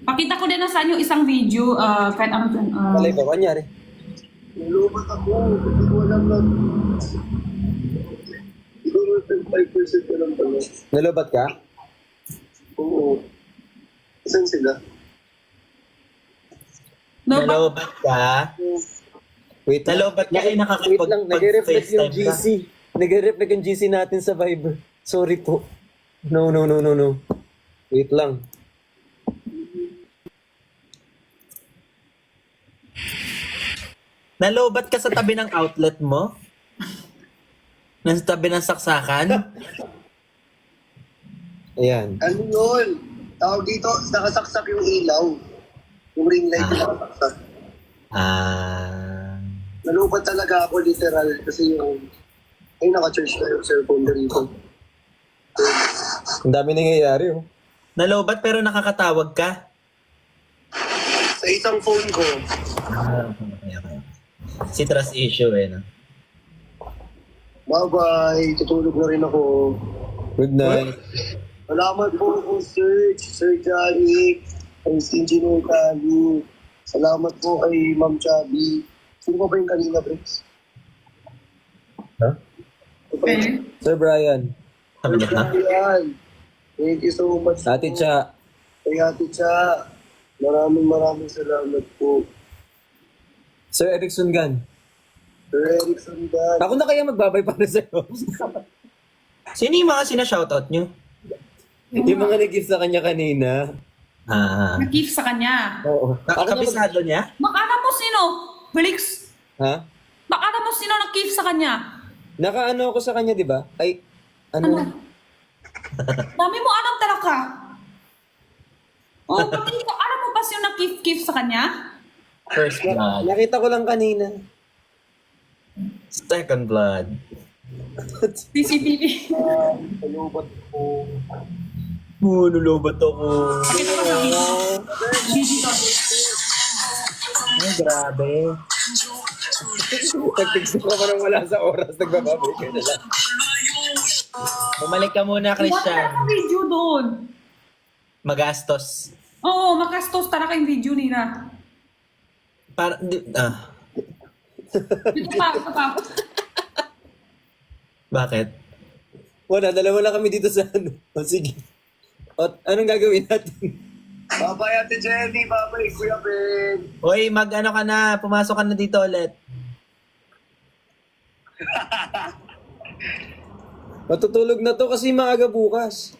Pakita ko din na sa inyo isang video, kahit ano dyan. Malay ba, kanyari? Nalubat ako. Hindi ko alam na. Siguro 5% ka lang pala. Nalobat ka? Oo. Saan sila? Nalobat ka? Wait lang. Nalobat ka ay Wait lang, nag-reflect yung FaceTime ka. GC. Nag-reflect yung GC natin sa Viber. Sorry po. No. Wait lang. Nalobat ka sa tabi ng outlet mo? Nasa tabi ng saksakan? Ayan. Ano yun? Tawag dito, nakasaksak yung ilaw. Yung ring light na nakasaksak. Nalubat talaga ako literal kasi yung naka-charge na yung cellphone na rito. Ang dami nangyayari, oh. Nalobat pero nakakatawag ka? Sa isang phone ko, Okay. Si trust issue eh, no? bye-bye, tutulog na rin ako. Good night. Salamat po po, Sir Johnny, kay Engineer Kali. Salamat po kay Ma'am Chubby. Sino pa ba yung kanina, Briggs? Ha? Okay. Sir Brian. Sabi niya, ha? Ayan. Thank you so much. Ate po. Cha. Kay Ate Cha. Maraming salamat po. Sir Erickson Gan. Sir Erickson Dan. Ako na kaya magbabay para sa'yo. Sino yung mga sina-shoutout nyo? Yung mga nag-gift sa kanya kanina. Nag-gift sa kanya. Oo. Ako na Kabisado niya? Makala mo sino? Felix, Ha? makala mo sino nag-gift sa kanya? Nakaano ako sa kanya, di ba? Ay, Ano? ano? Dami mo alam talaga. Oh, pati ko, alam mo ba sino nag-gift sa kanya? First blood. Nakita ko lang kanina. Second blood. CCTV. Salubat po. Nalobat ako. Pakita ko sa video. Video to. Ay, grabe. Nag-text ko pa nang wala sa oras. Nagbababay ka na lang. Bumalik ka muna, Wala Christian. talaga video doon. Magastos. Oo, makastos talaga yung video nila. Ito pa. Bakit? Wala, dalawa lang kami dito sa ano. O sige. O, anong gagawin natin? Bye-bye, Ate Jenny. Bye-bye, Kuya Ben. Hoy, mag-ano ka na, pumasok ka na dito ulit. Matutulog na to kasi maaga bukas.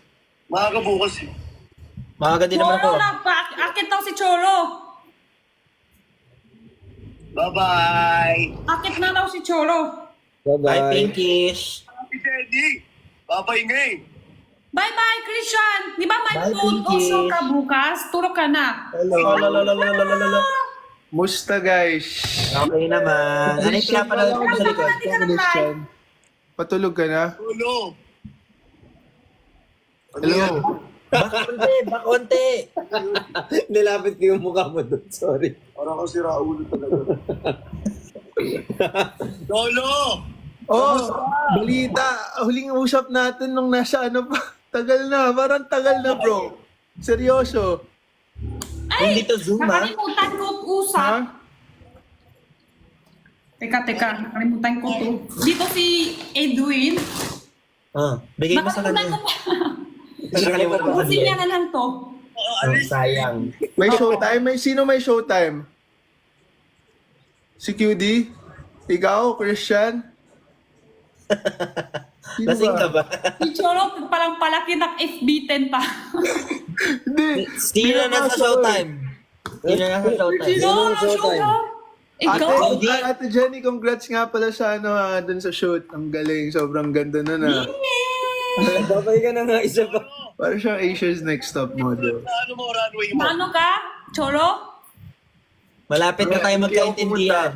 Maaga bukas eh. Maaga din naman ako. Cholo na, akit daw si Cholo. Bye-bye! Akit na daw si Cholo. Bye, Bye-bye. Pinkish. Happy Teddy! Papaingay! Bye-bye, Christian! Di ba may Bye, food Pinky. also ka bukas? Turo ka na. Hello. Lalalalalalala. Musta guys? Okay naman. Ano yung pinapanood ko sa likod? Hindi ka na live. Christian. Patulog ka na? Ulo! Hello. Bakonti. Nilapit ko yung mukha mo doon. Sorry. Parang kasi Raulo talaga. Lolo! Oh, balita. Huling usap natin nung nasa ano pa. Tagal na. Parang tagal na bro. Seryoso. Ay, Hindi to Zoom, ha? nakalimutan ko usap. Ha? Teka, nakalimutan ko to. Dito si Edwin. Bigay mo sa Nakalimutan kanya. ko pa. Nakalimutan ko sa Pusin niya kanya. na lang to. Sayang. May showtime? Sino may showtime? Si QD? Ikaw, Christian? Sino Lasing ka ba? Si Cholo palang palaki ng FB10 pa. Hindi. Sino na sa showtime? Sino na sa showtime? Sino? ang showtime? Cholo? Ikaw? Ate Jenny, congrats nga pala sa ano dun sa shoot. Ang galing, sobrang ganda nun ah. Babay ka na nga isa pa. Para siyang Asia's Next Top Model. Ano mo, runway mo? Ano ka? Cholo? Malapit na tayo magkaintindihan.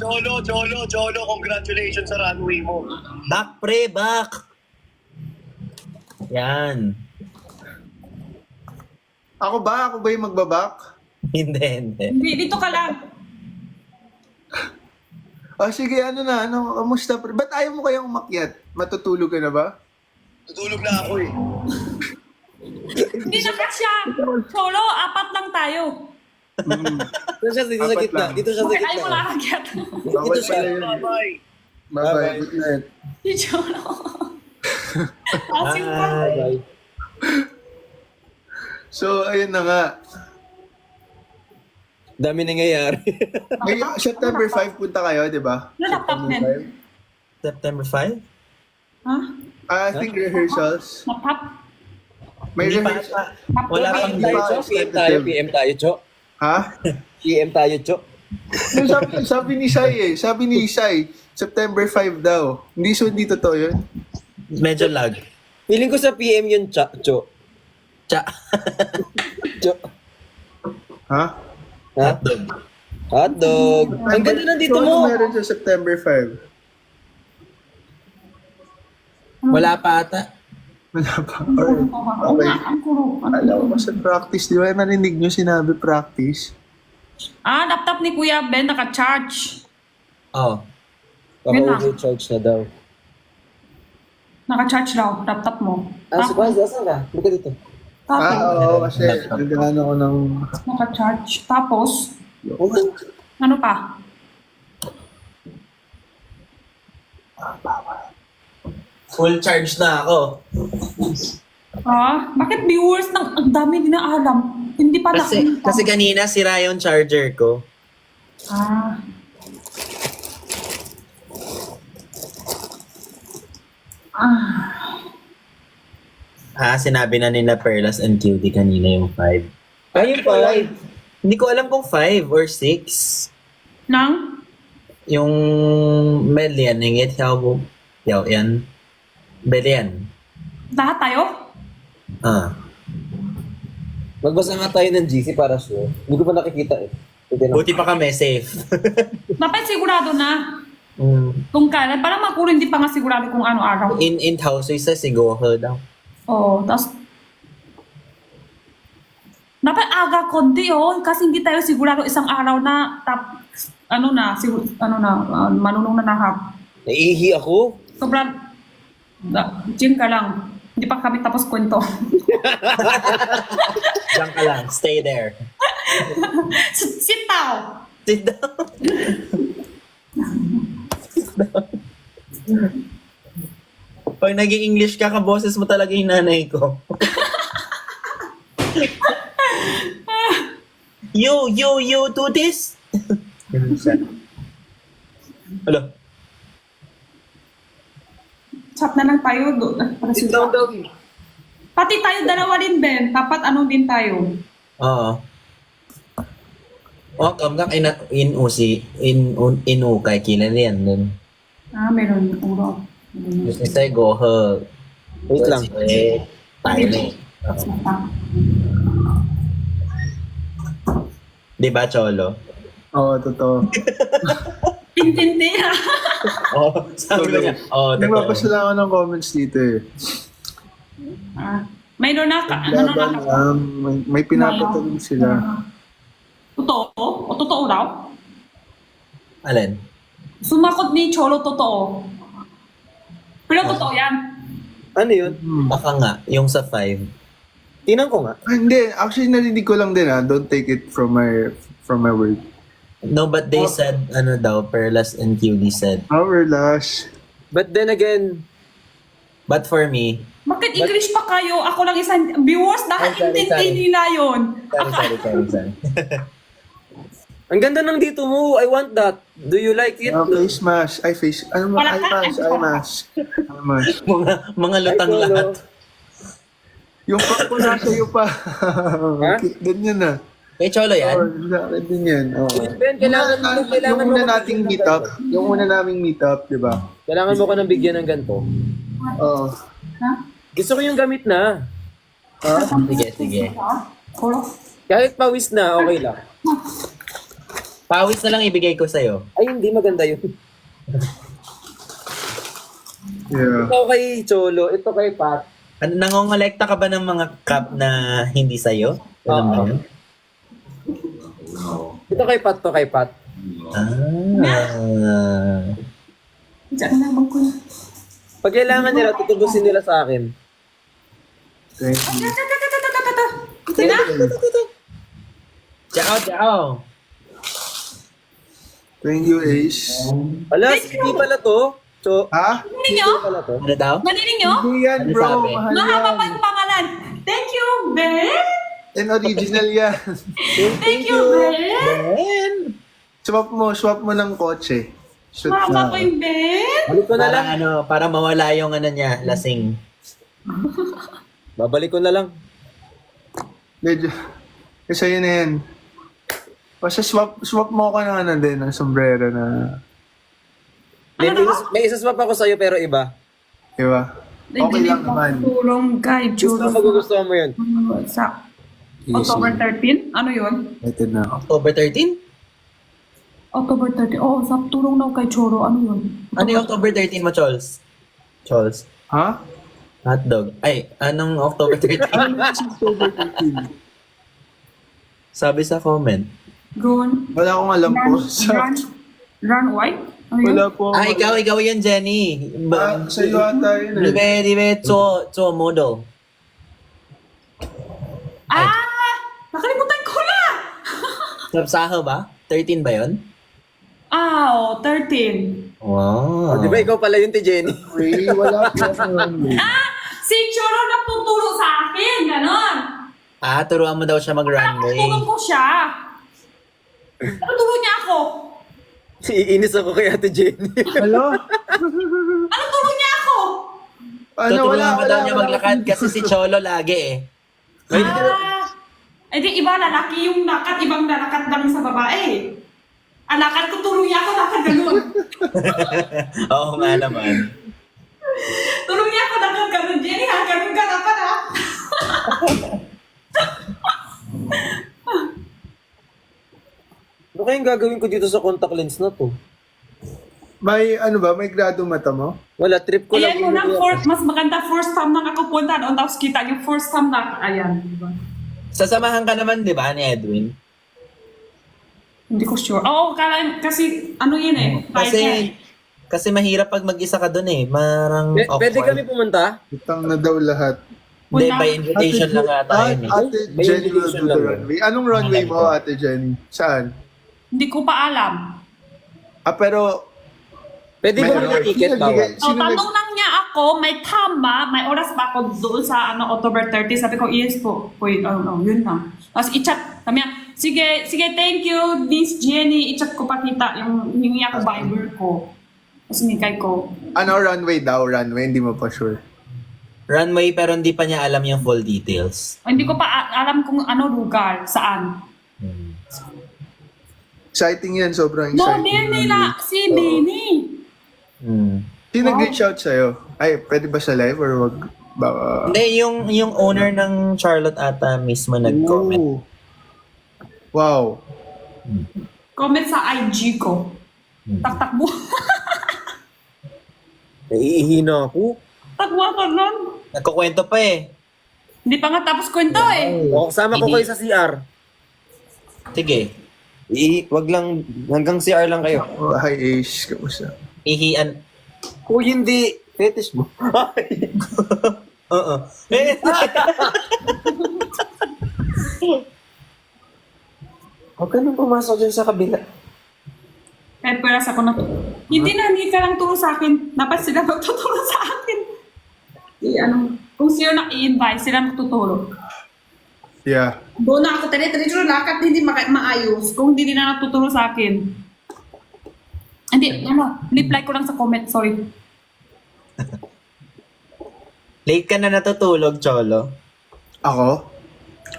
Jolo, congratulations sa runway mo. Back, pre, back. Yan. Ako ba? Ako ba yung magbabak? Hindi. Hindi, dito ka lang. O sige, ano na, kamusta? Ba't ayaw mo kayang umakyat? Matutulog ka na ba? Tutulog na ako eh. Hindi na kasya. Cholo, apat lang tayo. Dito siya, dito sa Apat gitna. lang. Dito siya sa Bakit ayaw mo gitna. nakakyat? Bawal siya. pala yun. Bye-bye! Bye-bye. Good night. Si Cholo. Asing pa. Bye. So, ayun na nga. Dami nangyayari. May September 5 punta kayo, di ba? Ano laptop din? September 5? Ha? I think rehearsals. Laptop? May Hindi pa rehearsal. ata. Wala pang PM tayo, Cho. PM tayo, PM tayo, Cho. Ha? PM tayo, Cho. Yung sabi ni Sai eh. Sabi ni Sai, September 5 daw. Hindi totoo yun. Medyo lag. Feeling ko sa PM yun, Cho. Cha. Cho. Ha? Ha? Hotdog. Hotdog. Ang ganda nandito So, mo. ano meron sa September 5? Wala pa ata. Wala pa. Alright. Okay. Ang kuro. Alam ko sa practice, di ba narinig nyo sinabi practice? Laptop ni Kuya Ben naka-charge. Oh. Yun na. Paka-overcharge na daw. Naka-charge daw, laptop mo. Si Kwanz, asan ka? Buka dito. Tapos, Oo, kasi nagdaan ako ng... naka-charge. Tapos, ano pa? Full charge na ako. Bakit viewers ang dami din na alam? Hindi pa nakita. Kasi kanina sira yung charger ko. Ah. Sinabi na nila Perlas and Cutie kanina yung 5. Ayun pa. Hindi ko alam kung 5 or 6. Nang? Yung Melian, hingit siya yan. Belian. Lahat tayo? Magbasa nga tayo ng GC para sure. Hindi ko pa nakikita eh. Buti pa kami, safe. Dapat sigurado na. Kung kailan, parang makuro hindi pa nga sigurado kung ano araw. In-house, isa siguro daw. Oo, tapos dapat aga konti kasi hindi tayo sigurado isang araw na manunong na nahap. Naiihi ako. Sobrang, gym ka lang. Hindi pa kami tapos kwento. Diyan ka lang, stay there. Sit down! Sit down. Pag naging English ka, kaboses mo talaga yung nanay ko. You, do this? Ganun siya. Hello? Chat na lang tayo. Sit down daw. Pati tayo dalawa din, Ben. Dapat ano din tayo. Oo. Welcome na inukay kinalian nun. Meron uro. Just say go her. Wait lang. Tayo na eh. Di ba, Cholo? Oo, totoo. Tintindi ha. Oh, sabi niya. Oh, Nagbabasa lang ako ng comments dito eh. Mayroon na ka. Ano Laban, na may pinapatalong sila. Totoo? O totoo daw? Alin? Sumakot ni Cholo totoo. Pero totoo yan. Ano yun? Baka nga, yung sa 5. Tinan ko nga. Hindi, actually narinig ko lang din don't take it from my word. No, but they said, ano daw, Perlas and Cutie said. Our last. But then again, But for me, Bakit English pa kayo? Ako lang isang viewers na sorry. intindi nila yun. sorry. ang ganda ng dito mo. I want that. Do you like it? Face mask. Ay, face. Ano mo? Ay, mask. Ay, mask. Ay, mask. mga lutang Cholo. lahat. Yung pag ko nasa iyo pa. Ganyan na. May Cholo yan? Sa din yan. Oo. Ben, kailangan Yung mo una ko- nating meet up. Yung una naming meet up, di ba? Kailangan mo ko ng bigyan ng ganito. Oo. Ha? Gusto ko yung gamit na. Sige. Cholo? Kahit pawis na, okay lang. Pawis na lang ibigay ko sa'yo. Ay, hindi maganda yun. Yeah. Ito kay Cholo, ito kay Pat. Ano, nangongolekta ka ba ng mga cup na hindi sa'yo? Alam mo Oo. yun? Ito kay Pat to, kay Pat. Diyan na bang ko. Pag kailangan nila, tutubusin nila sa akin. Thank you. Sina? Ciao. Thank you, Ace. Ala, hindi pala to. So, Ha? Narinig nyo? pala to. Ano daw? Narinig nyo? Hindi yan, Ano bro. sabi? Mahal Mahaba pa yan. yung pangalan. Thank you, Ben. And original yan. Thank you, Ben. Swap mo ng kotse. Shoot Mahaba na. pa yung Ben. Balik ko na lang. Para mawala yung ano niya, lasing. Babalik ko na lang. Medyo. Kasi yun na yan. Basta swap mo ako ng ano din, ng sombrero na, May isaswap ako sa'yo pero iba. di ba? Okay lang naman. Tulong kay Gusto Cholo. mo, magugustuhan mo yun. Sa October 13? Ano yun? Ito na. October 13? October 13. Oh, sa tulong daw kay Cholo. Ano yun? Ano yung October 13 mo, Chols? Chols? Ha? Hotdog. Ay, anong October 13? Ano na si October 13? Sabi sa comment. Ron. Wala akong alam po. Ron White? Ano yun? Wala po. Ikaw yan, Jenny. Sa iyo ata yun eh. Di ba, to model. Nakalimutan ko na! Sapsaho ba? 13 ba yun? 13. Wow. Di ba ikaw pala yun, ti Jenny? Ray, wala po ako alam eh. Si Cholo nagtuturo sa akin, ganon. Turuan mo daw siya mag-runway. Tulong ko siya. Tuturo niya ako. Iinis ako kay ate Jenny. Hello? Tulong niya ako. Tuturuan mo daw niya maglakad kasi si Cholo lagi eh. Di iba lalaki yung lakad, ibang lalakad lang sa babae. Ang lakad ko, tulong niya ako, lakad ganun. Oo nga naman. Tulong niya ako, lakad ganun. Jenny ha, ganun ka dapat ha. Ano kayang gagawin ko dito sa contact lens na to? May ano ba? May grado mata mo? Wala, trip ko lang. Ayan mo lang, mas maganda first time na ako punta doon. Tapos kita yung first time na, ayan. Diba? Sasamahan ka naman, di ba, ni Edwin? Hindi ko sure. Oo, kasi ano yun eh. Kasi mahirap pag mag-isa ka dun eh. Marang Pwede kami pumunta? Utang na daw lahat. Hindi, Wala. by invitation lang ata yun eh. Ate May Jenny will invitation do the lang yun. runway. Anong runway mo, Ate Jenny? Saan? Hindi ko pa alam. Pero Pwede ba May- may ticket Sino bawal? nagbigay? So, Sino nag- tanong lang niya ako, may tama, may oras ba ako doon sa October 30? Sabi ko, yes po. Wait, yun lang. Tapos i-chat, sabi niya, sige, thank you, Miss Jenny. I-chat ko pa kita yung hingi ako Viber ko. Tapos nikay ko. Ano runway daw? Runway? Hindi mo pa sure. Runway pero hindi pa niya alam yung full details. Hindi ko pa alam kung ano lugar, saan. Exciting yan, sobrang Model exciting. nila si Benny. Sino nag-reach out sa'yo? Ay, pwede ba sa live or wag? Baka... Hindi, yung owner ng Charlotte ata mismo nag-comment. Ooh. Wow. Comment sa IG ko. Taktakbo. Naiihina ako. Takwa ka nun. Nagkukwento pa eh. Hindi pa nga tapos kwento eh. O, kasama ko kayo sa CR. Sige. Wag lang, hanggang CR lang kayo. Oh, hi Ace, kamusta? Ihian. Kung hindi, fetish mo. Oo. Eh, Huwag ka nang pumasok dyan sa kabila. Kahit peras ako na. Hindi ka lang turo sa akin. Dapat sila magtuturo sa akin. Kung sino naki-invite, sila magtuturo. Yeah. Doon na ako, tali-tali lakad, hindi maayos. Kung hindi nila natuturo sa akin. Hindi, reply ko lang sa comment, sorry. late ka na natutulog, Cholo. Ako?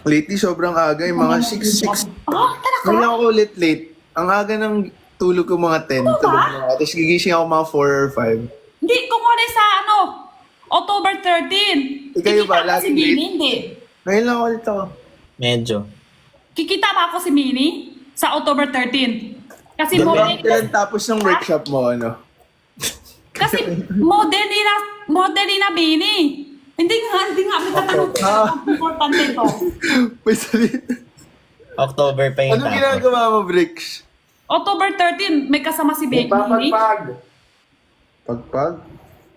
Lately, sobrang aga. Yung mga 6. Ah, talaga? Ngayon ako ulit late. Ang aga ng tulog ko mga 10. Ano ba? Tulog na ako. Tapos gigising ako mga 4 or 5. Hindi, kumuli sa October 13. Kayo ba? Kikita ba si Laging Mini? late? Hindi. Ngayon lang ulit ako. Medyo. Kikita ba ako si Mini sa October 13? Kasi model, Kailan tapos ng workshop mo, ano? kasi model ni na Mini. Hindi nga, may tatanong ko. Importante to. May salita. October pa yung Anong tapos. ginagawa mo, Bricks? October 13, may kasama si Mini. Pagpag?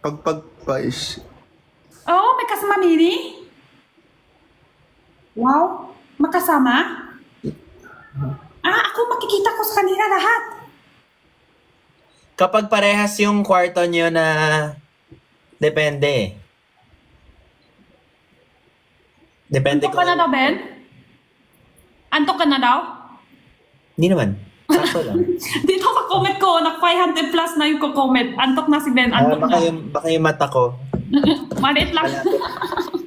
Pagpag pa is... Oo, may kasama Mini. Wow, makasama? Ako makikita ko sa kanila lahat. Kapag parehas yung kwarto nyo na depende eh. Depende Antok ka na daw, Ben? Antok ka na daw? Hindi naman. Sakto lang. Dito sa comment ko, nag 500 plus na yung comment. Antok na si Ben, antok baka, na. baka yung mata ko, Maliit lang.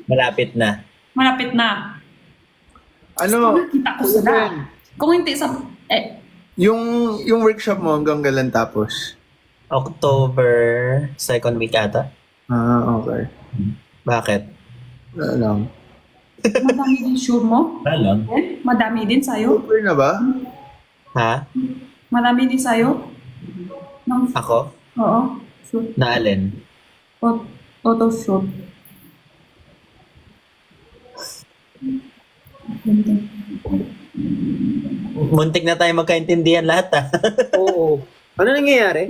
malapit na. Malapit na. Ano? Nakita ko sila. Kung hindi sa... Yung workshop mo hanggang kailan tapos? October 2nd week ata. Ah, okay. Bakit? Wala lang. Madami din sure mo? Wala lang. Ben? Madami din sa'yo? October na ba? Ha? Madami din sa'yo? Ako? Oo. Sure. Na alin? Photo shoot. Muntik na tayo magkaintindihan lahat ah. Oo. Ano nangyayari?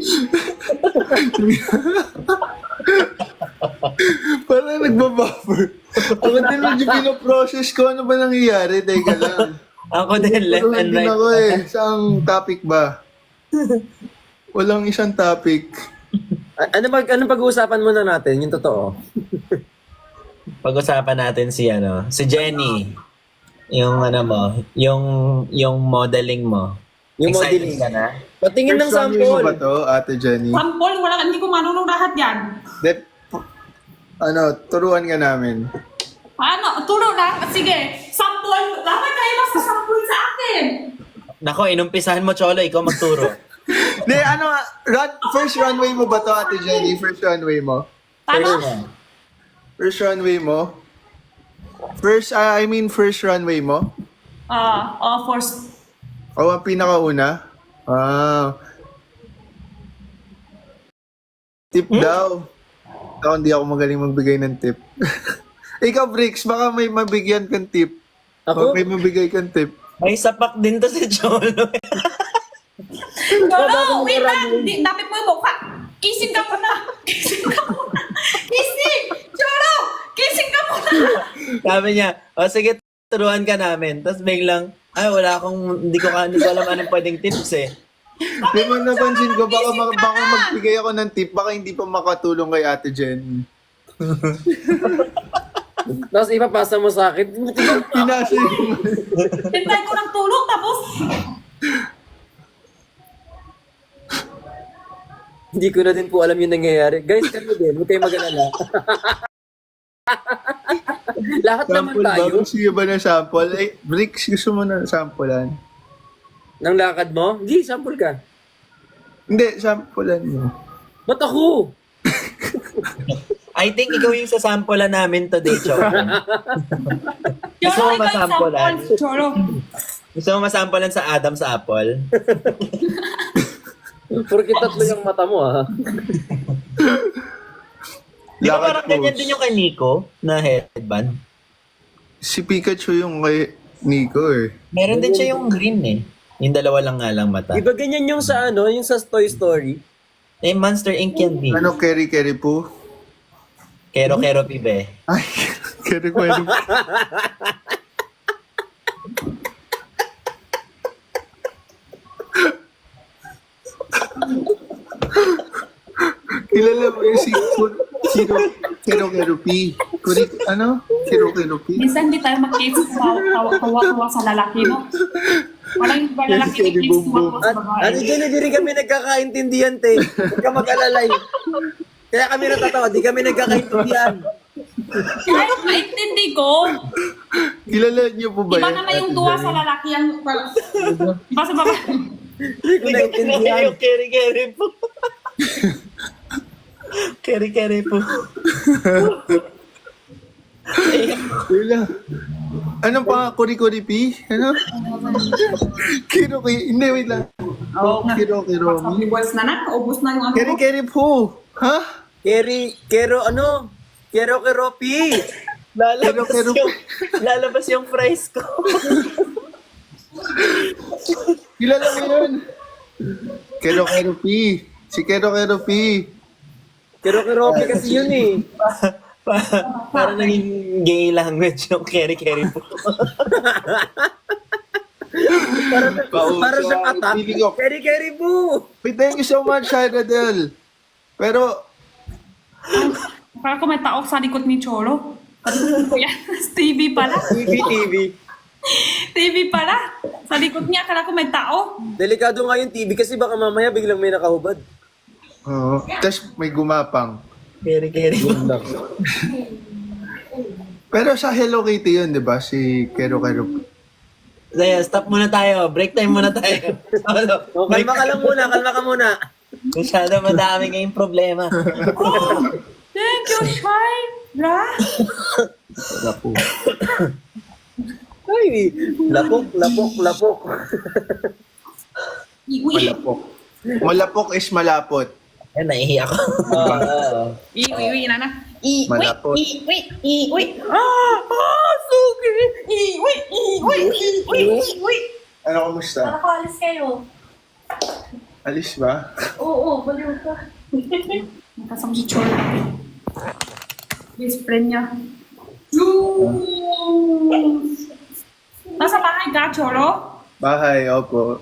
Parang nagbabuffer. Ako din medyo pinoprocess ko. Ano ba nangyayari? Teka lang. Ako din, left Tulungan and din right. ako eh. Saang topic ba? Walang isang topic. Ano pag-uusapan muna natin? Yung totoo. Pag-usapan natin si Jenny. Yung yung modeling mo. Yung Excited modeling. ka na? Patingin ng First runway mo ba sample. to, Ate Jenny? Sample, hindi ko marunong lahat yan. Turuan ka namin. Turo lang. Sige, sample. Dapat kayo mas sample sa akin. Nako, inumpisahan mo, Cholo. Ikaw magturo. First runway mo ba to, Ate Jenny? First runway mo? Tama? First runway mo? First runway mo? First. O, ang pinakauna? Tip daw. Ako, hindi ako magaling magbigay ng tip. Ikaw, Bricks, baka may mabigyan kang tip. Ako? May mabigay kang tip. May sapak din to si Cholo. Cholo, wait lang. Dapit mo yung mukha. Kissing ka muna. Kissing ka muna. Kissing! Cholo! Kissing ka muna. Sabi niya, sige, turuan ka namin. Tapos biglang, hindi ko alam anong pwedeng tips eh. Di ba napansin ko, baka magbigay ako ng tip, baka hindi pa makatulong kay Ate Jenny. Tapos ipapasa mo sa akin. Pinasa yung... Hintay ko ng tulog tapos... Hindi ko na din po alam yung nangyayari. Guys, kami din. Huwag kayo mag-alala. Lahat naman Sample ba? tayo. Gusto niyo ba ng sample? Bricks, gusto mo na sampulan? Ng lakad mo? Hindi, sample ka. Hindi, sampulan mo. Ba't ako? I think ikaw yung sasampulan namin today, Cholo. Gusto mo Cholo, ikaw yung masampulan? sample. Cholo. Gusto mo masampulan sa Adam's Apple? Porque tatlo yung mata mo, ha? Di ba Lakad parang ganyan pose. din yung kay Nico na headband? Si Pikachu yung kay Nico eh. Meron din siya yung green eh. Yung dalawa lang nga lang mata. Di ba ganyan yung sa ano, yung sa Toy Story? Eh, Monster Inc. yan din. Ano, Keri po? Kero pibe. Ay, Keri. Kilala mo yung si Kero P. Ano? Kero P. Minsan hindi tayo mag-case tawa-tawa sa lalaki, no? Walang iba lalaki Yes, ni case Bumbong. sa At babae. ano dyan, hindi rin kami nagkakaintindihan, te. Huwag ka mag-alalay. Kaya kami natatawa, di kami nagkakaintindihan. Kahit maintindi ko, Kilala niyo po ba iba yan? naman yung Ate tuwa Jenny? sa lalaki ang... Iba sa babae. Hindi ko naintindihan. yung keri po. Keri po. Wala. Ano pa? Kuri P? Ano? Hindi, wait lang. Oo nga. Kero Sabi boys na na, ubus na yung ano ko. Keri po. Ha? Kero P. Lalabas yung fries ko. Kilala mo yun? Kero P. Si Kero P. Kero P kasi yun eh. Parang naging gay language yung keri po. Para siyang attack. Feeling ko. Keri po. Thank you so much, Shadadel. Pero, Parang kung may tao sa likod ni Cholo. Sabi ko yan, TV pala. TV pala. Sa likod niya, akala ko may tao. Delikado nga yung TV kasi baka mamaya biglang may nakahubad. tas may gumapang. Keri po. Pero sa Hello Kitty yun, di ba? Si Kero P. Zaya, stop muna tayo. Break time muna tayo. O, kalma ka lang muna, kalma ka muna. Masyado madami ngayong problema. Thank you, Shai. Bra. Ay, lapok. Iwi. Malapok. Malapok is malapot. Yan, naihi ako. Iwi na na. Malapot. Iwi. Sugi. Iwi. Ano, kumusta? Nakaalis kayo. Alis ba? Oo, baliw ka. Nakasama si Cholo. Best friend niya. Nasa bahay ka, Cholo? Bahay, opo.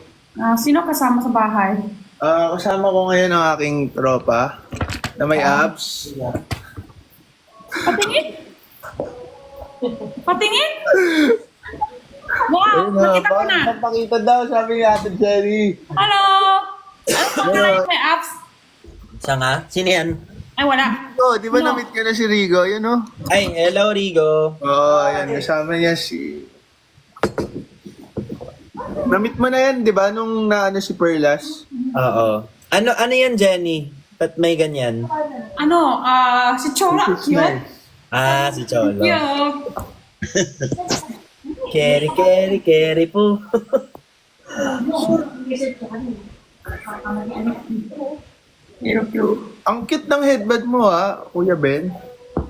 Sino kasama sa bahay? Kasama ko ngayon ang aking tropa na may abs. Patingin? Patingin? Wow, nakita ko na. Papakita daw, sabi ni Ate Jenny. Hello! Ano na yung may apps? Siya nga? Sino yan? Ay, wala. Oh, di ba No. na-meet ka na si Rigo? Yun, oh. Ay, hello, Rigo. Oo, ayan. Kasama niya si... Na-meet mo na yan, di ba? Nung naano si Perlas? Oo. Ano yan, Jenny? Ba't may ganyan? Ano, si Cholo, cute. Ah, si Cholo. Cute. Keri po. Ang cute ng headband mo, ha, Kuya Ben.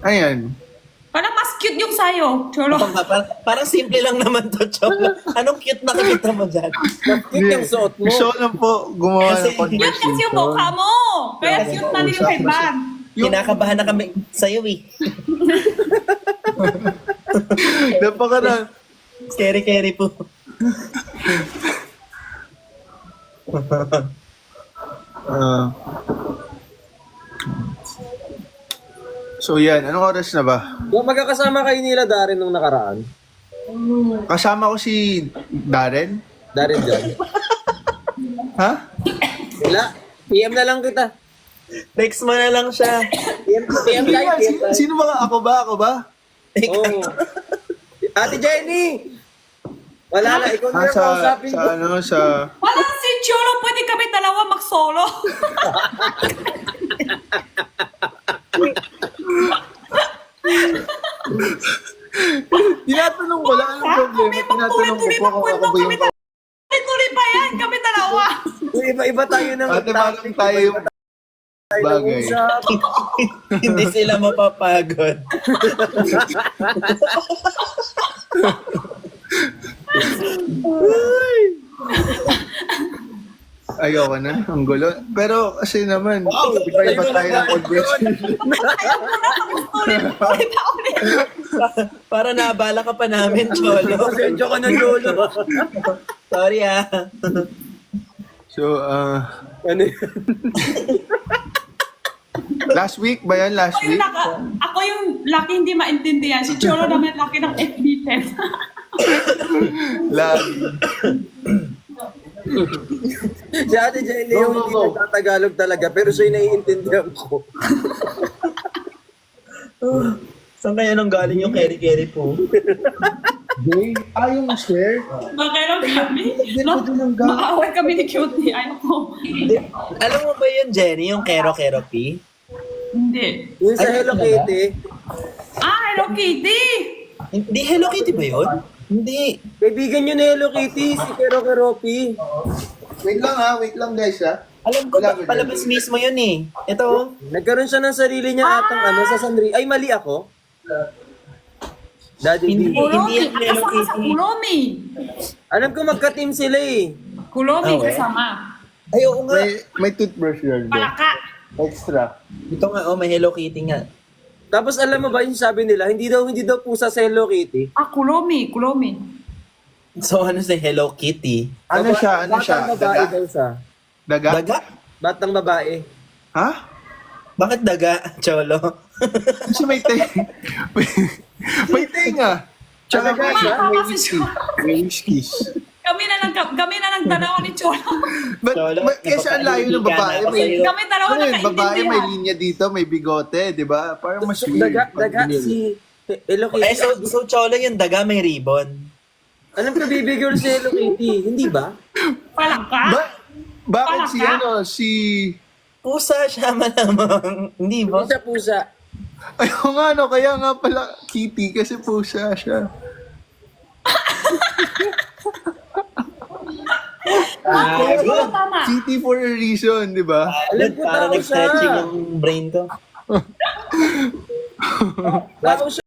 Ayan. Parang mas cute yung sayo, Cholo. Oo nga, parang simple lang naman to, Cholo. Anong cute na nakita mo dyan? Cute yung suot mo. Gusto ko lang po gumawa ng Kasi- Cute kasi yung mukha mo. Kaya cute na din yung headband. Kinakabahan na kami sa'yo eh. Napaka na. Keri po. So yan, anong oras na ba? Kung magkakasama kayo nila Darren nung nakaraan. Kasama ko si Darren. Darren dyan. Ha? Wala. PM na lang kita. Text mo na lang siya. PM live. PM live. Sino ba? Ako ba? Oh. Ate Jenny! Wala na, ikaw na yung kausapin ko. Wala si Cholo, pwede kami dalawa mag-solo. Tinatanong ko lang anong problema. Tinatanong ko po kung ako ba yung... Tuloy pa yan, kami dalawa. Uy, iba-iba tayo ng Ate, parang tayo yung bagay. Hindi sila mapapagod. Ayoko na, ang gulo. Pero kasi naman, iba-iba tayo ng conversation. Para naabala ka pa namin, Cholo. Pasensya ka na, Lolo. Sorry ah. So, Ano yun? last week ba yan? Last week? Ako yung laki hindi maintindihan. Si Cholo naman laki ng FB10. Lagi. Si Ate Jenny yung hindi nagtatagalog talaga, pero siya yung naiintindihan ko. Saan kaya nang galing yung keri-keri po? Jay, yung share? Magkailan kami? No, maaway kami ni Cutie. Ayoko. Alam mo ba yun, Jenny, yung kero-kero P? Hindi. Yung sa Hello Kitty, Hello Kitty! Hindi Hello Kitty ba yun? Hindi. kaibigan nyo na Hello Kitty, si Kero Keropi. Wait lang guys ha. Alam ko, Wala ba palabas mismo yun eh. Ito, Nagkaroon siya ng sarili niya atang sa Sanri. Ay, mali ako. Daddy Hindi. D. Kulomi! yan Hello Kasama sa Kitty. Kulomi! Alam ko magka-team sila eh. Kulomi Okay. kasama. Ay, oo nga. May toothbrush yan. Palaka! Extra. Ito nga, may Hello Kitty nga. Tapos alam mo ba yung sabi nila, hindi daw pusa sa Hello Kitty. Kulomi. So, ano si Hello Kitty? Ano siya? Batang babae Daga? daw siya. Daga? Daga? Batang babae. Ha? Bakit daga, Cholo? Kasi may may tenga. Tsaka Daga may siya? whisky. May whiskies. Kami na nagdalawa ni Cholo. But kasi ang layo ng babae. May, Kami dalawa ano yun, babae may nakaintindihan. linya dito, may bigote, di ba? Parang mas Daga weird. si Hello Kitty. So Cholo yung daga may ribbon. Alam ko bibigyan si Hello Kitty, hindi ba? Palaka! Bakit si Palaka? si... Pusa siya malamang. Hindi ba? Hindi siya pusa. Ayaw nga no, kaya nga pala Kitty kasi pusa siya. Tama. Kitty for a reason, di ba? Alam ko Para tao nag-stretching siya. yung brain ko. Tao siya.